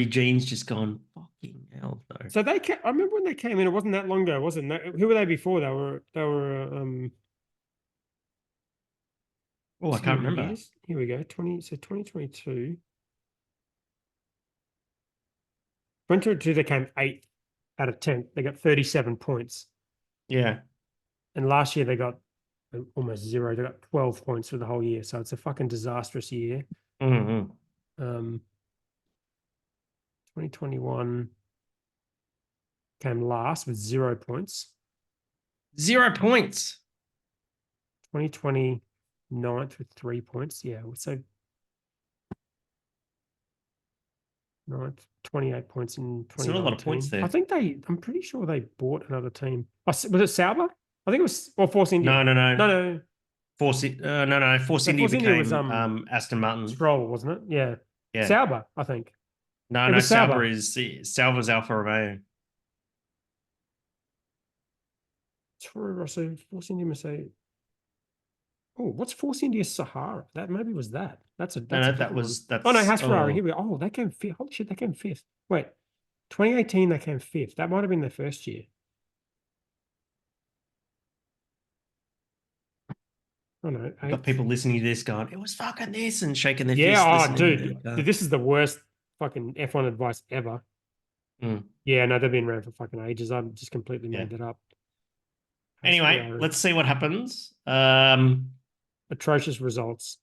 Gene's just gone fucking hell though. So I remember when they came in, it wasn't that long ago, wasn't it? Who were they before? They were Oh, I can't remember. years. Here we go. 2022. 2022, they came 8th out of 10. They got 37 points. Yeah. And last year they got almost 0. They got 12 points for the whole year. So it's a fucking disastrous year. Mm-hmm. 2021 came last with 0 points. 0 points. 2020 9th with 3 points. Yeah. So 9th, 28 points in 2019. That's not a lot of points there. I'm pretty sure they bought another team. Was it Sauber? I think it was, or Force India. No. Force India Force India became was, Aston Martin. Stroll, wasn't it? Yeah. Yeah. Sauber, I think. No, It no, was Sauber. Sauber's Alfa Romeo. Toro Rosso, Force India Mercedes. Oh, what's Force India Sahara? That maybe was that. That's a No, a no, different one. that's Oh no, Haas Ferrari. oh Here we go. Oh, they came fifth. Holy shit, they came fifth. Wait, 2018 they came fifth. That might have been their first year. Oh no, you've got eighth. people listening to this going, it was fucking this and shaking their Yeah, fist oh listening. dude, this is the worst fucking F1 advice ever. Mm, Yeah, no, they've been around for fucking ages. I've just completely yeah. made that up. Haas Anyway, Ferrari. let's see what happens. Atrocious results.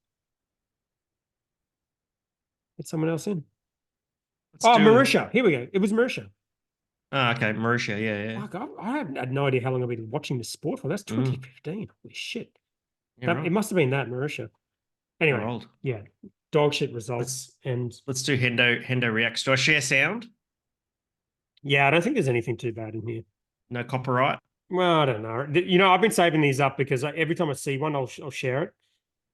Get someone else in. Let's Oh, do Marussia. Here we go. It was Marussia. Oh, okay, Marussia, yeah. Fuck, I have had no idea how long I've been watching this sport for. That's 2015. Holy shit. Yeah, It right. must have been that, Marussia. They're Anyway, old. yeah, dog shit results. And Let's do Hendo reacts. Do I share sound? yeah, I don't think there's anything too bad in here. No copyright? Well, I don't know. You know, I've been saving these up because every time I see one, I'll share it.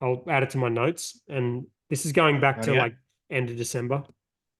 I'll add it to my notes. And this is going back to Rightio. like end of December.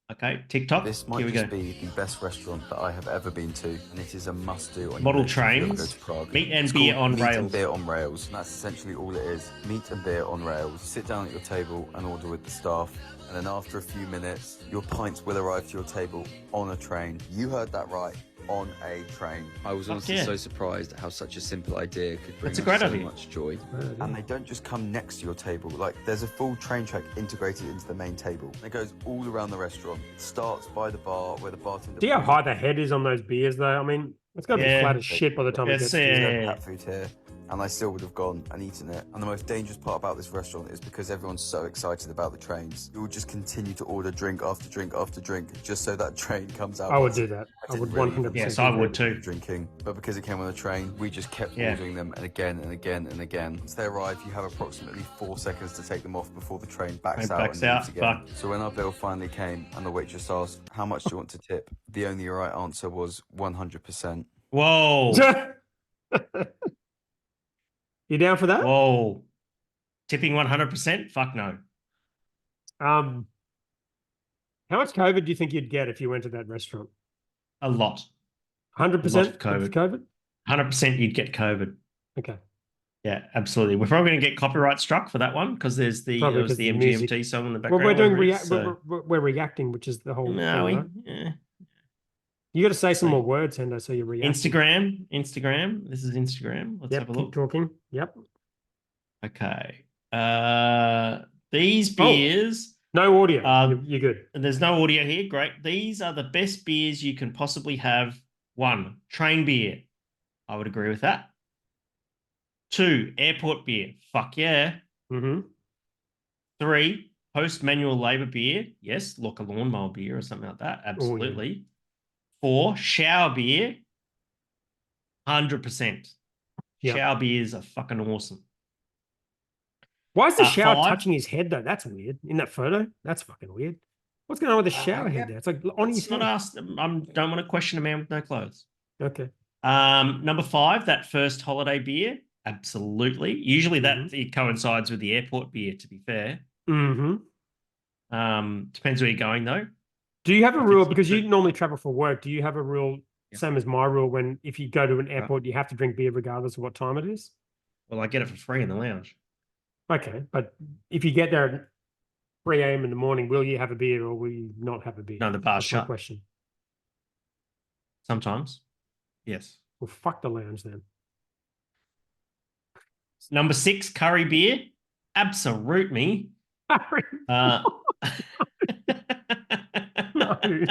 Okay, TikTok. This Here might we just go. be the best restaurant that I have ever been to, and it is a must-do on Model your list if you ever go trains, to Prague. meat and It's beer called on Meat rails. and beer on rails, and that's essentially all it is. Meat and beer on rails. Sit down at your table and order with the staff, and then after a few minutes, your pints will arrive to your table on a train. You heard that right. On a train. I was honestly yeah. so surprised at how such a simple idea could bring That's a us great so idea. much joy. idea. And they don't just come next to your table. Like, there's a full train track integrated into the main table. It goes all around the restaurant. Starts by the bar where the bartender. See how high the head is on those beers, though? I mean, it's going to be flat as shit by the time it gets to Yeah. cat food here, and I still would have gone and eaten it. And the most dangerous part about this restaurant is because everyone's so excited about the trains, you will just continue to order drink after drink after drink just so that train comes out. I would do that. I would didn't really 100%. Yes, I would too. Drinking, but because it came on a train, we just kept Yeah. ordering them and again and again and again. Once they arrive, you have approximately 4 seconds to take them off before the train backs out and leaves again. Fuck. So when our bill finally came and the waitress asked, "How much do you want to tip?" the only right answer was 100%. Whoa. You down for that? Whoa. Tipping 100%? Fuck no. How much COVID do you think you'd get if you went to that restaurant? A lot. 100% of COVID. of COVID? 100% you'd get COVID. Okay. Yeah, absolutely. We're probably going to get copyright struck for that one because there's the Probably there was 'cause the the MGMT music. song in the Well, background. we're doing whatever it is, so- we're reacting, which is the whole No, thing, right? yeah. You got to say some more words, Hendo, so you're reacting. Instagram. This is Instagram. Let's have a Keep look. talking. Yep. Okay. These beers. No audio. You're good. And there's no audio here. Great. These are the best beers you can possibly have. 1, train beer. I would agree with that. 2, airport beer. Fuck yeah. Mm-hmm. 3, post-manual labor beer. Yes, like a lawnmower beer or something like that. Absolutely. 4, shower beer. 100%. Yep. Shower beers are fucking awesome. Why is the shower 5. touching his head, though? That's weird. In that photo? That's fucking weird. What's going on with the shower head there? It's like on his Let's not head. ask. Don't want to question a man with no clothes. Okay. Number 5, that first holiday beer. Absolutely. Usually that it coincides with the airport beer, to be fair. Mm-hmm. Depends where you're going, though. Do you have a rule, because you normally travel for work, do you have a rule, same as my rule, when if you go to an airport, you have to drink beer regardless of what time it is? Well, I get it for free in the lounge. Okay, but if you get there at 3 a.m. in the morning, will you have a beer or will you not have a beer? No, the bar's That's my shut. question. Sometimes. Yes. Well, fuck the lounge then. Number 6, curry beer. Absolute me.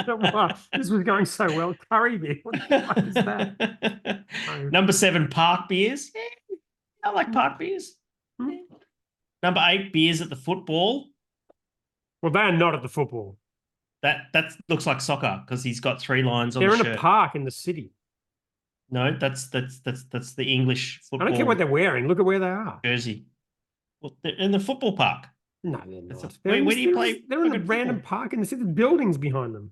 No, wow, this was going so well. Curry beer. What the fuck is that? No. Number 7, park beers. I like park beers. Number 8, beers at the football. Well, they're not at the football. That looks like soccer because he's got 3 lines on They're the in shirt. a park in the city. No, that's the English football. I don't care what they're wearing. Look at where they are. jersey. Well, they're in the football park. No, they're not. Where do you play? They're in a fucking random football? park in the city. There's buildings behind them.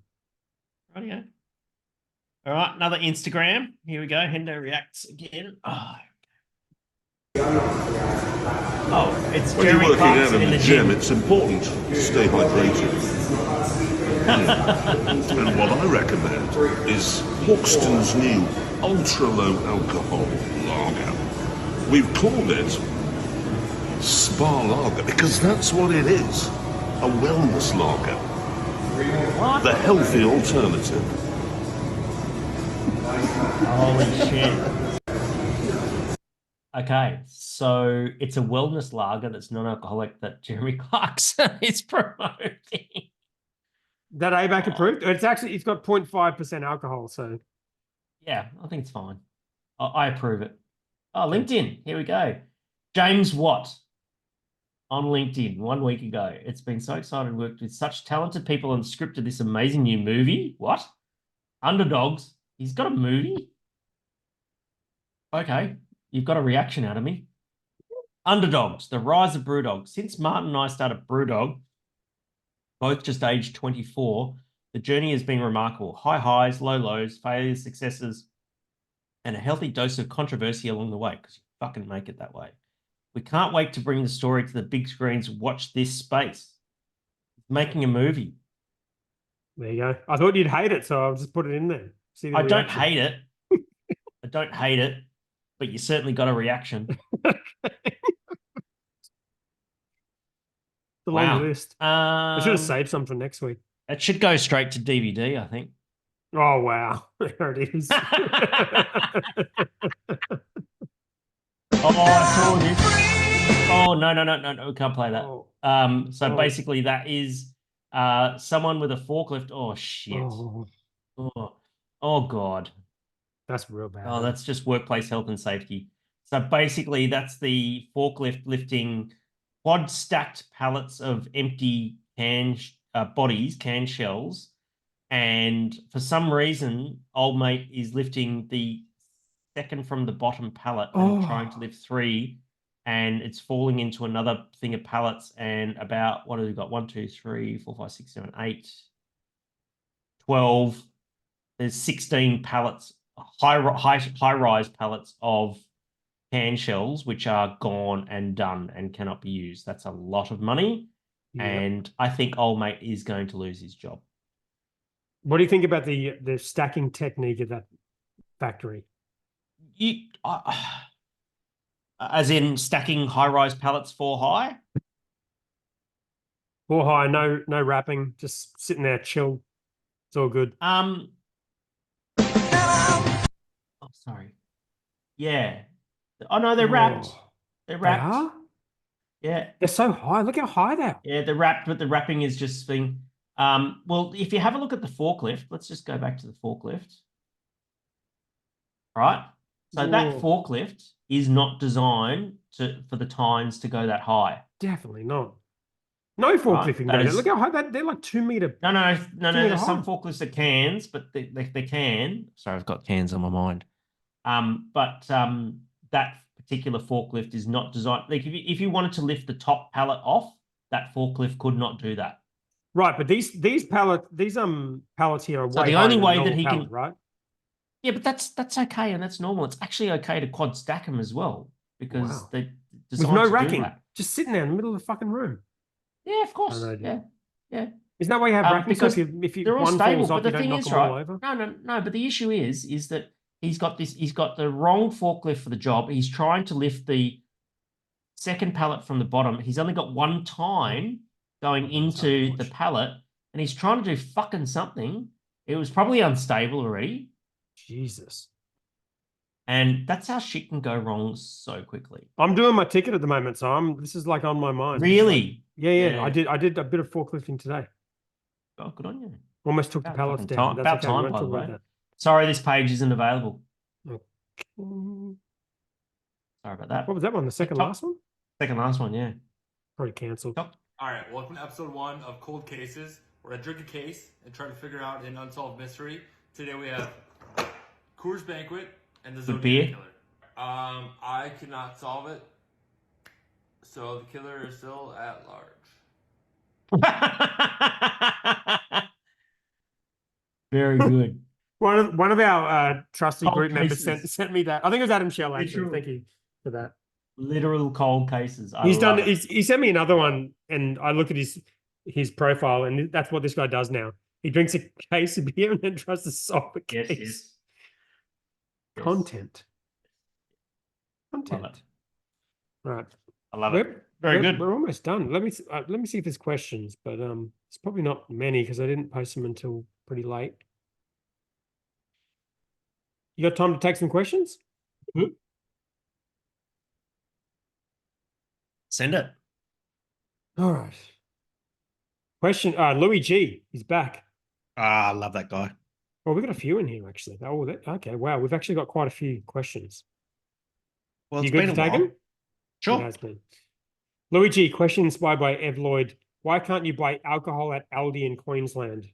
Rightio. All right, another Instagram. Here we go. Hendo reacts again. Oh, it's When you're Jeremy working Parks out in in the the gym, gym. it's important to stay hydrated. And what I recommend is Hoxton's new ultra-low alcohol lager. We've called it Spa Lager because that's what it is. A wellness lager. The healthy alternative. Holy shit. Okay, so it's a wellness lager that's non-alcoholic that Jeremy Clarkson is promoting. That ABAC approved? It's got 0.5% alcohol, so Yeah, I think it's fine. I approve it. Oh, LinkedIn. Here we go. James Watt on LinkedIn 1 week ago. It's been so exciting. Worked with such talented people and scripted this amazing new movie. What? Underdogs. He's got a movie? Okay. You've got a reaction out of me. Underdogs, the rise of Brewdog. Since Martin and I started Brewdog, both just aged 24, the journey has been remarkable. High highs, low lows, failures, successes, and a healthy dose of controversy along the way, because you fucking make it that way. We can't wait to bring the story to the big screens. Watch this space. It's making a movie. there you go. I thought you'd hate it, so I'll just put it in there. See the I don't reaction. hate it. I don't hate it, but you certainly got a reaction. The Wow. long list. I should have saved some for next week. It should go straight to DVD, I think. Oh wow, there it is. Oh, I saw this. Oh, no, we can't play that. Oh. So Oh. basically that is someone with a forklift. Oh, shit. Oh, God. That's real bad. Oh, that's just workplace health and safety. So basically that's the forklift lifting quad stacked pallets of empty can shells. And for some reason, old mate is lifting the second from the bottom pallet and trying to lift 3, and it's falling into another thing of pallets. And about, what have we got? 1, 2, 3, 4, 5, 6, 7, 8, 12. There's 16 pallets, high-rise pallets of can shells, which are gone and done and cannot be used. That's a lot of money. Yep. And I think old mate is going to lose his job. What do you think about the stacking technique of that factory? As in stacking high-rise pallets 4 high? 4 high, no wrapping, just sitting there chill. It's all good. Oh, sorry. Yeah. Oh no, they're wrapped. They're wrapped. They are? Yeah. They're so high. Look how high they are. Yeah, they're wrapped, but the wrapping is just being. Well, if you have a look at the forklift, let's just go back to the forklift. Right. So that forklift is not designed for the tines to go that high. Definitely not. No forklift can go there. Look how high they're like 2 meter. No. There's some high. forklifts that cans, but they can. Sorry, I've got cans on my mind. But that particular forklift is not designed. Like if you wanted to lift the top pallet off, that forklift could not do that. Right, but these pallets here are So way the only higher than way a that he normal can, pallet, right? Yeah, but that's okay and that's normal. It's actually okay to quad stack them as well because they with no racking, just sitting there in the middle of the fucking room. Yeah, of course. Yeah. Isn't that why you have racking? Because so if you they're all one stable, falls off, but the you don't thing knock is, them all over? No. But the issue is that he's got the wrong forklift for the job. He's trying to lift the second pallet from the bottom. He's only got one tine going into the pallet, and he's trying to do fucking something. It was probably unstable already. Jesus. And that's how shit can go wrong so quickly. I'm doing my ticket at the moment, so this is like on my mind. Really? Like, yeah. I did a bit of forklifting today. Oh, good on you. Almost took the pallets down. About time, by the way. Sorry, this page isn't available. Okay. Sorry about that. What was that one? The second last one? Second last one, yeah. Probably cancelled. All right, welcome to episode 1 of Cold Cases. We're gonna drink a case and try to figure out an unsolved mystery. Today we have Coors Banquet and the Zodiac beer? Killer. I cannot solve it, so the killer is still at large. Very good. One of our trusty Cold group members cases. sent me that. I think it was Adam Shell actually. Literal. Thank you for that. Literal cold cases. He sent me another one, and I looked at his profile, and that's what this guy does now. He drinks a case of beer and then tries to solve a Yes, case. yes. Yes. Content. Love Content. it. Right. I love it. We're, Very good. We're almost done. Let me see if there's questions, but it's probably not many because I didn't post them until pretty late. You got time to take some questions? Send it. All right. Question. Louis G. He's back. Ah, I love that guy. Well, we've got a few in here actually. Oh, okay. Wow, we've actually got quite a few questions. Well, You it's good been to a take while. them? It Sure. has been. Louis G. Question inspired by Ev Lloyd. Why can't you buy alcohol at Aldi in Queensland?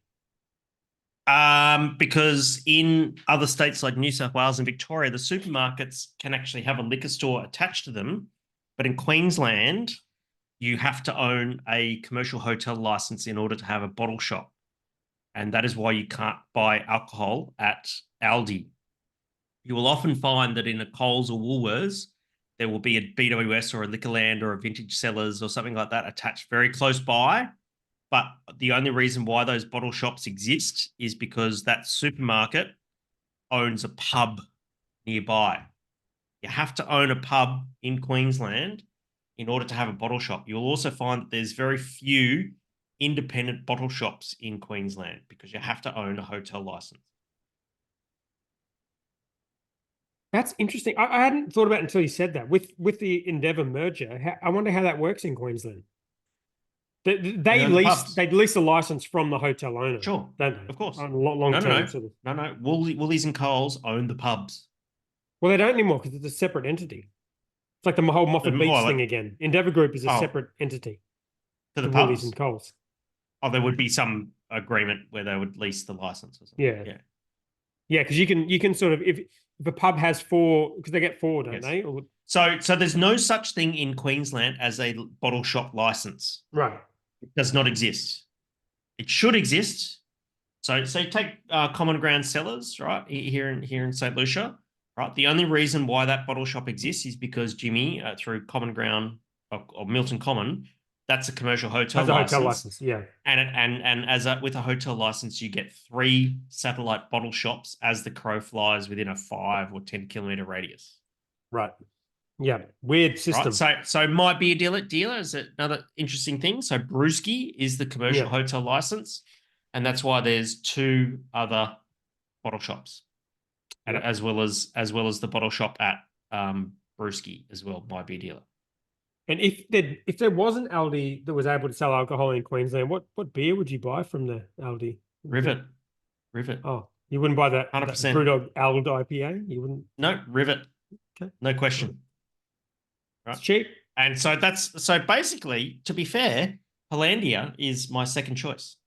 Because in other states like New South Wales and Victoria, the supermarkets can actually have a liquor store attached to them. But in Queensland, you have to own a commercial hotel license in order to have a bottle shop. And that is why you can't buy alcohol at Aldi. You will often find that in a Coles or Woolworths, there will be a BWS or a Liquorland or a Vintage Cellars or something like that attached very close by. But the only reason why those bottle shops exist is because that supermarket owns a pub nearby. You have to own a pub in Queensland in order to have a bottle shop. You'll also find that there's very few independent bottle shops in Queensland because you have to own a hotel license. That's interesting. I hadn't thought about it until you said that. With the Endeavour merger, I wonder how that works in Queensland. They own the pubs. lease a license from the hotel owner. Sure, don't they? of course. On long term sort of. No. Woolies and Coles own the pubs. Well, they don't anymore because it's a separate entity. It's like the whole Moffat Beach thing again. Endeavour Group is a separate entity to the Woolies pubs and Coles. Oh, there would be some agreement where they would lease the license or something. Yeah, because you can sort of if a pub has 4 because they get 4, don't they? Or, so there's no such thing in Queensland as a bottle shop license. right. It does not exist. It should exist. So take Common Ground Cellars, right, here in St. Lucia, right? The only reason why that bottle shop exists is because Jimmy, through Common Ground or Milton Common, that's a commercial hotel license. Hotel license, yeah. And with a hotel license, you get 3 satellite bottle shops as the crow flies within a 5 or 10 kilometer radius. Right. Yeah. Weird system. Right? So might be a dealer is another interesting thing. So Brewski is the commercial hotel license, and that's why there's 2 other bottle shops, and as well as the bottle shop at Brewski as well might be a dealer. And if there was an Aldi that was able to sell alcohol in Queensland, what beer would you buy from the Aldi? Rivet. Oh, you wouldn't buy that 100%. that Brewdog Ald IPA? You wouldn't? No, Rivet. Okay. No question. Right. It's cheap. And so basically, to be fair, Hollandia is my second choice.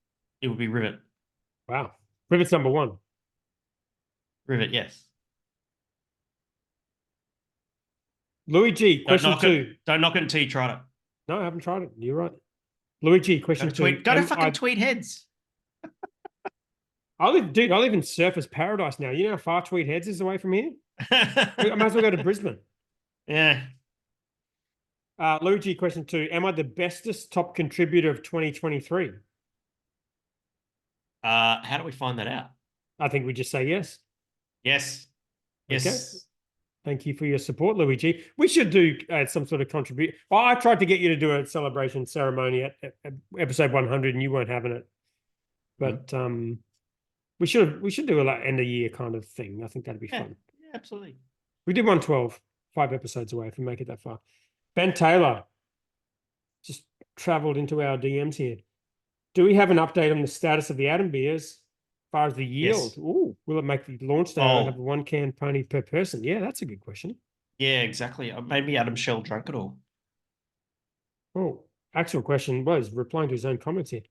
It would be Rivet. Wow. Rivet's number 1. Rivet, yes. Louis G, question 2. Don't knock it until you tried it. No, I haven't tried it. You're right. Louis G, question 2. Go to fucking Tweed Heads. I live in Surfers Paradise now. You know how far Tweed Heads is away from here? I might as well go to Brisbane. Yeah. Louis G, question 2. Am I the bestest top contributor of 2023? How do we find that out? I think we just say yes. Yes. Yes. Okay. Thank you for your support, Luigi. We should do some sort of contribution. Well, I tried to get you to do a celebration ceremony at episode 100, and you weren't having it. But we should do a like end of year kind of thing. I think that'd be fun. Yeah, absolutely. We did 112, 5 episodes away if we make it that far. Ben Taylor just traveled into our DMs here. Do we have an update on the status of the Adam beers as far as the yield? Yes. Ooh, will it make the launch day and have 1 can pony per person? Yeah, that's a good question. Yeah, exactly. Maybe Adam Shell drank it all. Oh, actual question was replying to his own comments here.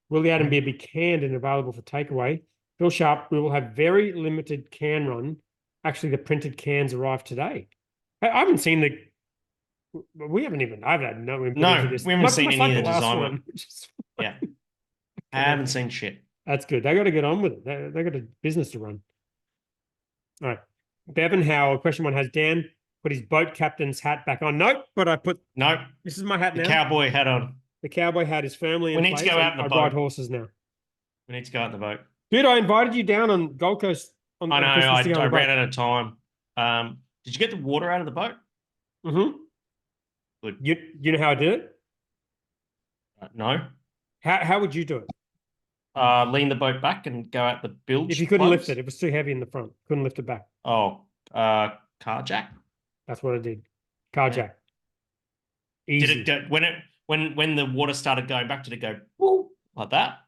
Will the Adam beer be canned and available for takeaway? Phil Sharp, we will have very limited can run. Actually, the printed cans arrived today. I haven't seen the. We haven't even. I've had no input into this. We haven't seen any of the design one. Yeah, I haven't seen shit. That's good. They got to get on with it. They got a business to run. All right, Bevan Howell. Question 1 has Dan put his boat captain's hat back on. Nope, but I put. Nope. This is my hat now. The cowboy hat on. The cowboy hat is firmly in place. We need to go out in the boat. I ride horses now. We need to go out in the boat. Dude, I invited you down on Gold Coast on, I know. on Christmas to go on I the ran boat. out of time. Did you get the water out of the boat? Mm-hmm. Good. You know how I did it? No. How would you do it? Lean the boat back and go out the bilge. If you couldn't lift close. it was too heavy in the front. Couldn't lift it back. Oh, car jack. That's what I did. Car Yeah. jack. Did Easy. it go when the water started going back? Did it go whoop, like that?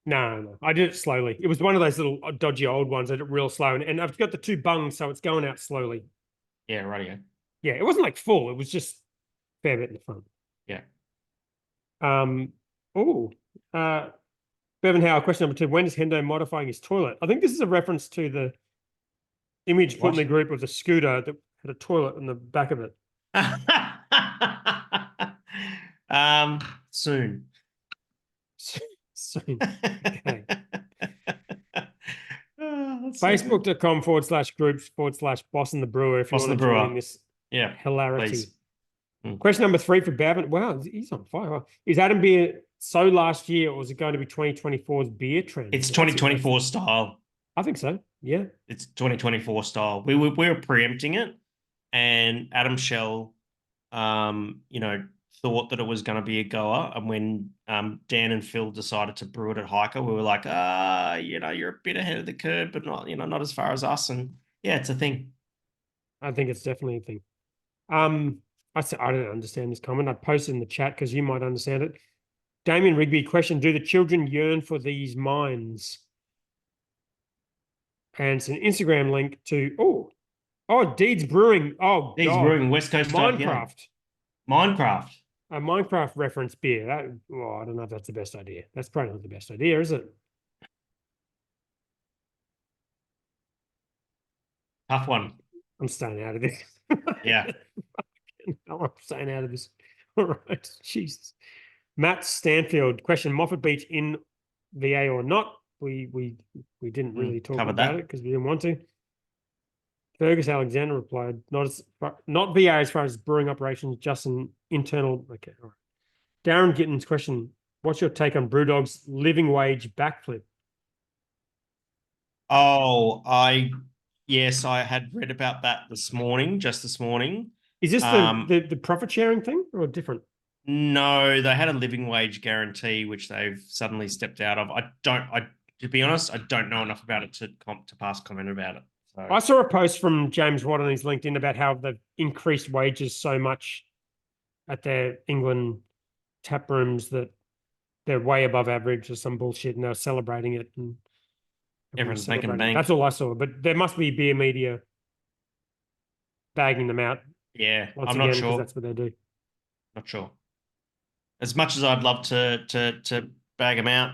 No. I did it slowly. It was one of those little dodgy old ones that are real slow. And I've got the two bungs, so it's going out slowly. Yeah, rightio. Yeah, it wasn't like full. It was just a fair bit in the front. Yeah. Bevan Howe, question number 2. When is Hendo modifying his toilet? I think this is a reference to the image put in What? the group of the scooter that had a toilet in the back of it. Soon. Soon. Okay. That's so good. Facebook.com/groups/Boss and the Brewer if you Boss want and to the join Brewer. in this Yeah, hilarity. please. Question number 3 for Bevan. Wow, he's on fire. Is Adam beer so last year, or is it going to be 2024's beer trend? It's Well, that's 2024 interesting. style. I think so. Yeah. It's 2024 style. We were preempting it, and Adam Shell, thought that it was going to be a goer. And when Dan and Phil decided to brew it at Hiker, we were like, you're a bit ahead of the curve, but not as far as us. And yeah, it's a thing. I think it's definitely a thing. I don't understand this comment. I posted in the chat because you might understand it. Damien Rigby question: do the children yearn for these mines? And it's an Instagram link to Deeds Brewing. Oh, These God. brewing West Coast Minecraft. Minecraft. A Minecraft reference beer. I don't know if that's the best idea. That's probably not the best idea, is it? Tough one. I'm staying out of this. Yeah. I'm staying out of this. All right. Jesus. Matt Stanfield question: Moffat Beach in VA or not? We didn't really talk covered about that. it because we didn't want to. Fergus Alexander replied, not VA as far as brewing operations, just an internal. Okay, all right. Darren Gitten's question: what's your take on Brewdog's living wage backflip? Oh, I had read about that just this morning. Is this the profit sharing thing or different? No, they had a living wage guarantee, which they've suddenly stepped out of. To be honest, I don't know enough about it to pass comment about it. So. I saw a post from James Watt on his LinkedIn about how they've increased wages so much at their England tap rooms that they're way above average or some bullshit, and they're celebrating it. And everyone's making bank. That's all I saw. But there must be beer media bagging them out. Yeah, I'm not sure. That's what they do. Not sure. As much as I'd love to bag them out,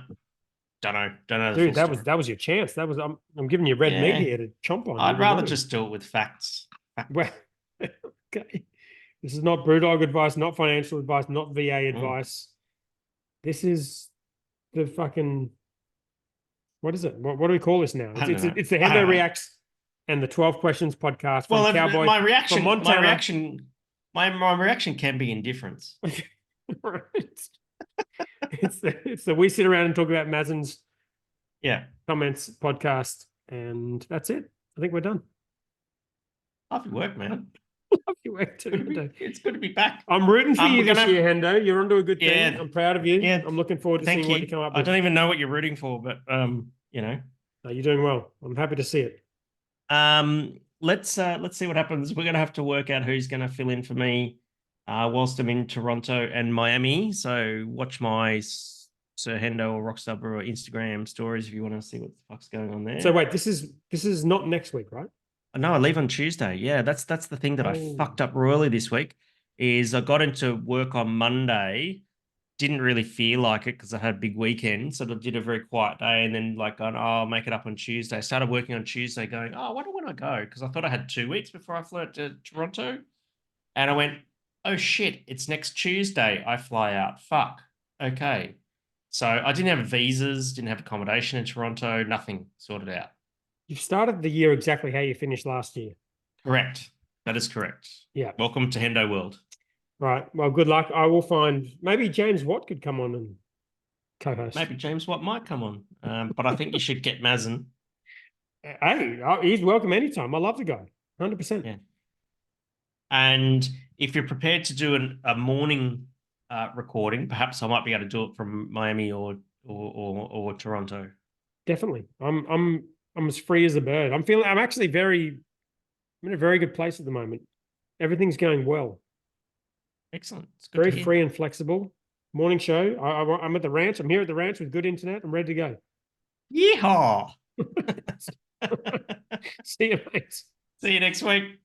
don't know. Dude, that was your chance. That was I'm giving you red meat here to chomp on. I'd rather just do it with facts. Well, okay. This is not Brewdog advice, not financial advice, not VA advice. This is the fucking. What is it? What do we call this now? It's the Hendo Reacts and the 12 Questions podcast. From Cowboy, my reaction, from Montana. my reaction can be indifference. Right. It's the we sit around and talk about Mazen's comments podcast, and that's it. I think we're done. Love your work, man. Love your work too. It's good to be back. I'm rooting for you this year, Hendo. You're onto a good thing. Yeah. I'm proud of you. Yeah. I'm looking forward to seeing what you come up with. I don't even know what you're rooting for, but No, you're doing well. I'm happy to see it. Let's see what happens. We're gonna have to work out who's gonna fill in for me whilst I'm in Toronto and Miami. So watch my Sir Hendo or Rockstar Brewer Instagram stories if you want to see what the fuck's going on there. So wait, this is not next week, right? No, I leave on Tuesday. Yeah, that's the thing that I fucked up royally this week. Is I got into work on Monday, didn't really feel like it because I had a big weekend, so I did a very quiet day, and then I'll make it up on Tuesday. I started working on Tuesday, going, I wonder when I go, because I thought I had 2 weeks before I flew to Toronto, and I went, oh shit, it's next Tuesday I fly out. Fuck. Okay. So I didn't have visas, didn't have accommodation in Toronto, nothing sorted out. You've started the year exactly how you finished last year. Correct. That is correct. Yeah. Welcome to Hendo World. Right. Well, good luck. I will find maybe James Watt could come on and co-host. Maybe James Watt might come on. But I think you should get Mazen. Hey, he's welcome anytime. I love the guy. 100%. Yeah. And if you're prepared to do a morning recording, perhaps I might be able to do it from Miami or Toronto. Definitely. I'm as free as a bird. I'm in a very good place at the moment. Everything's going well. Excellent. It's good Very to hear. free and flexible. Morning show. I'm at the ranch. I'm here at the ranch with good internet. I'm ready to go. Yeehaw! See you, mate. See you next week.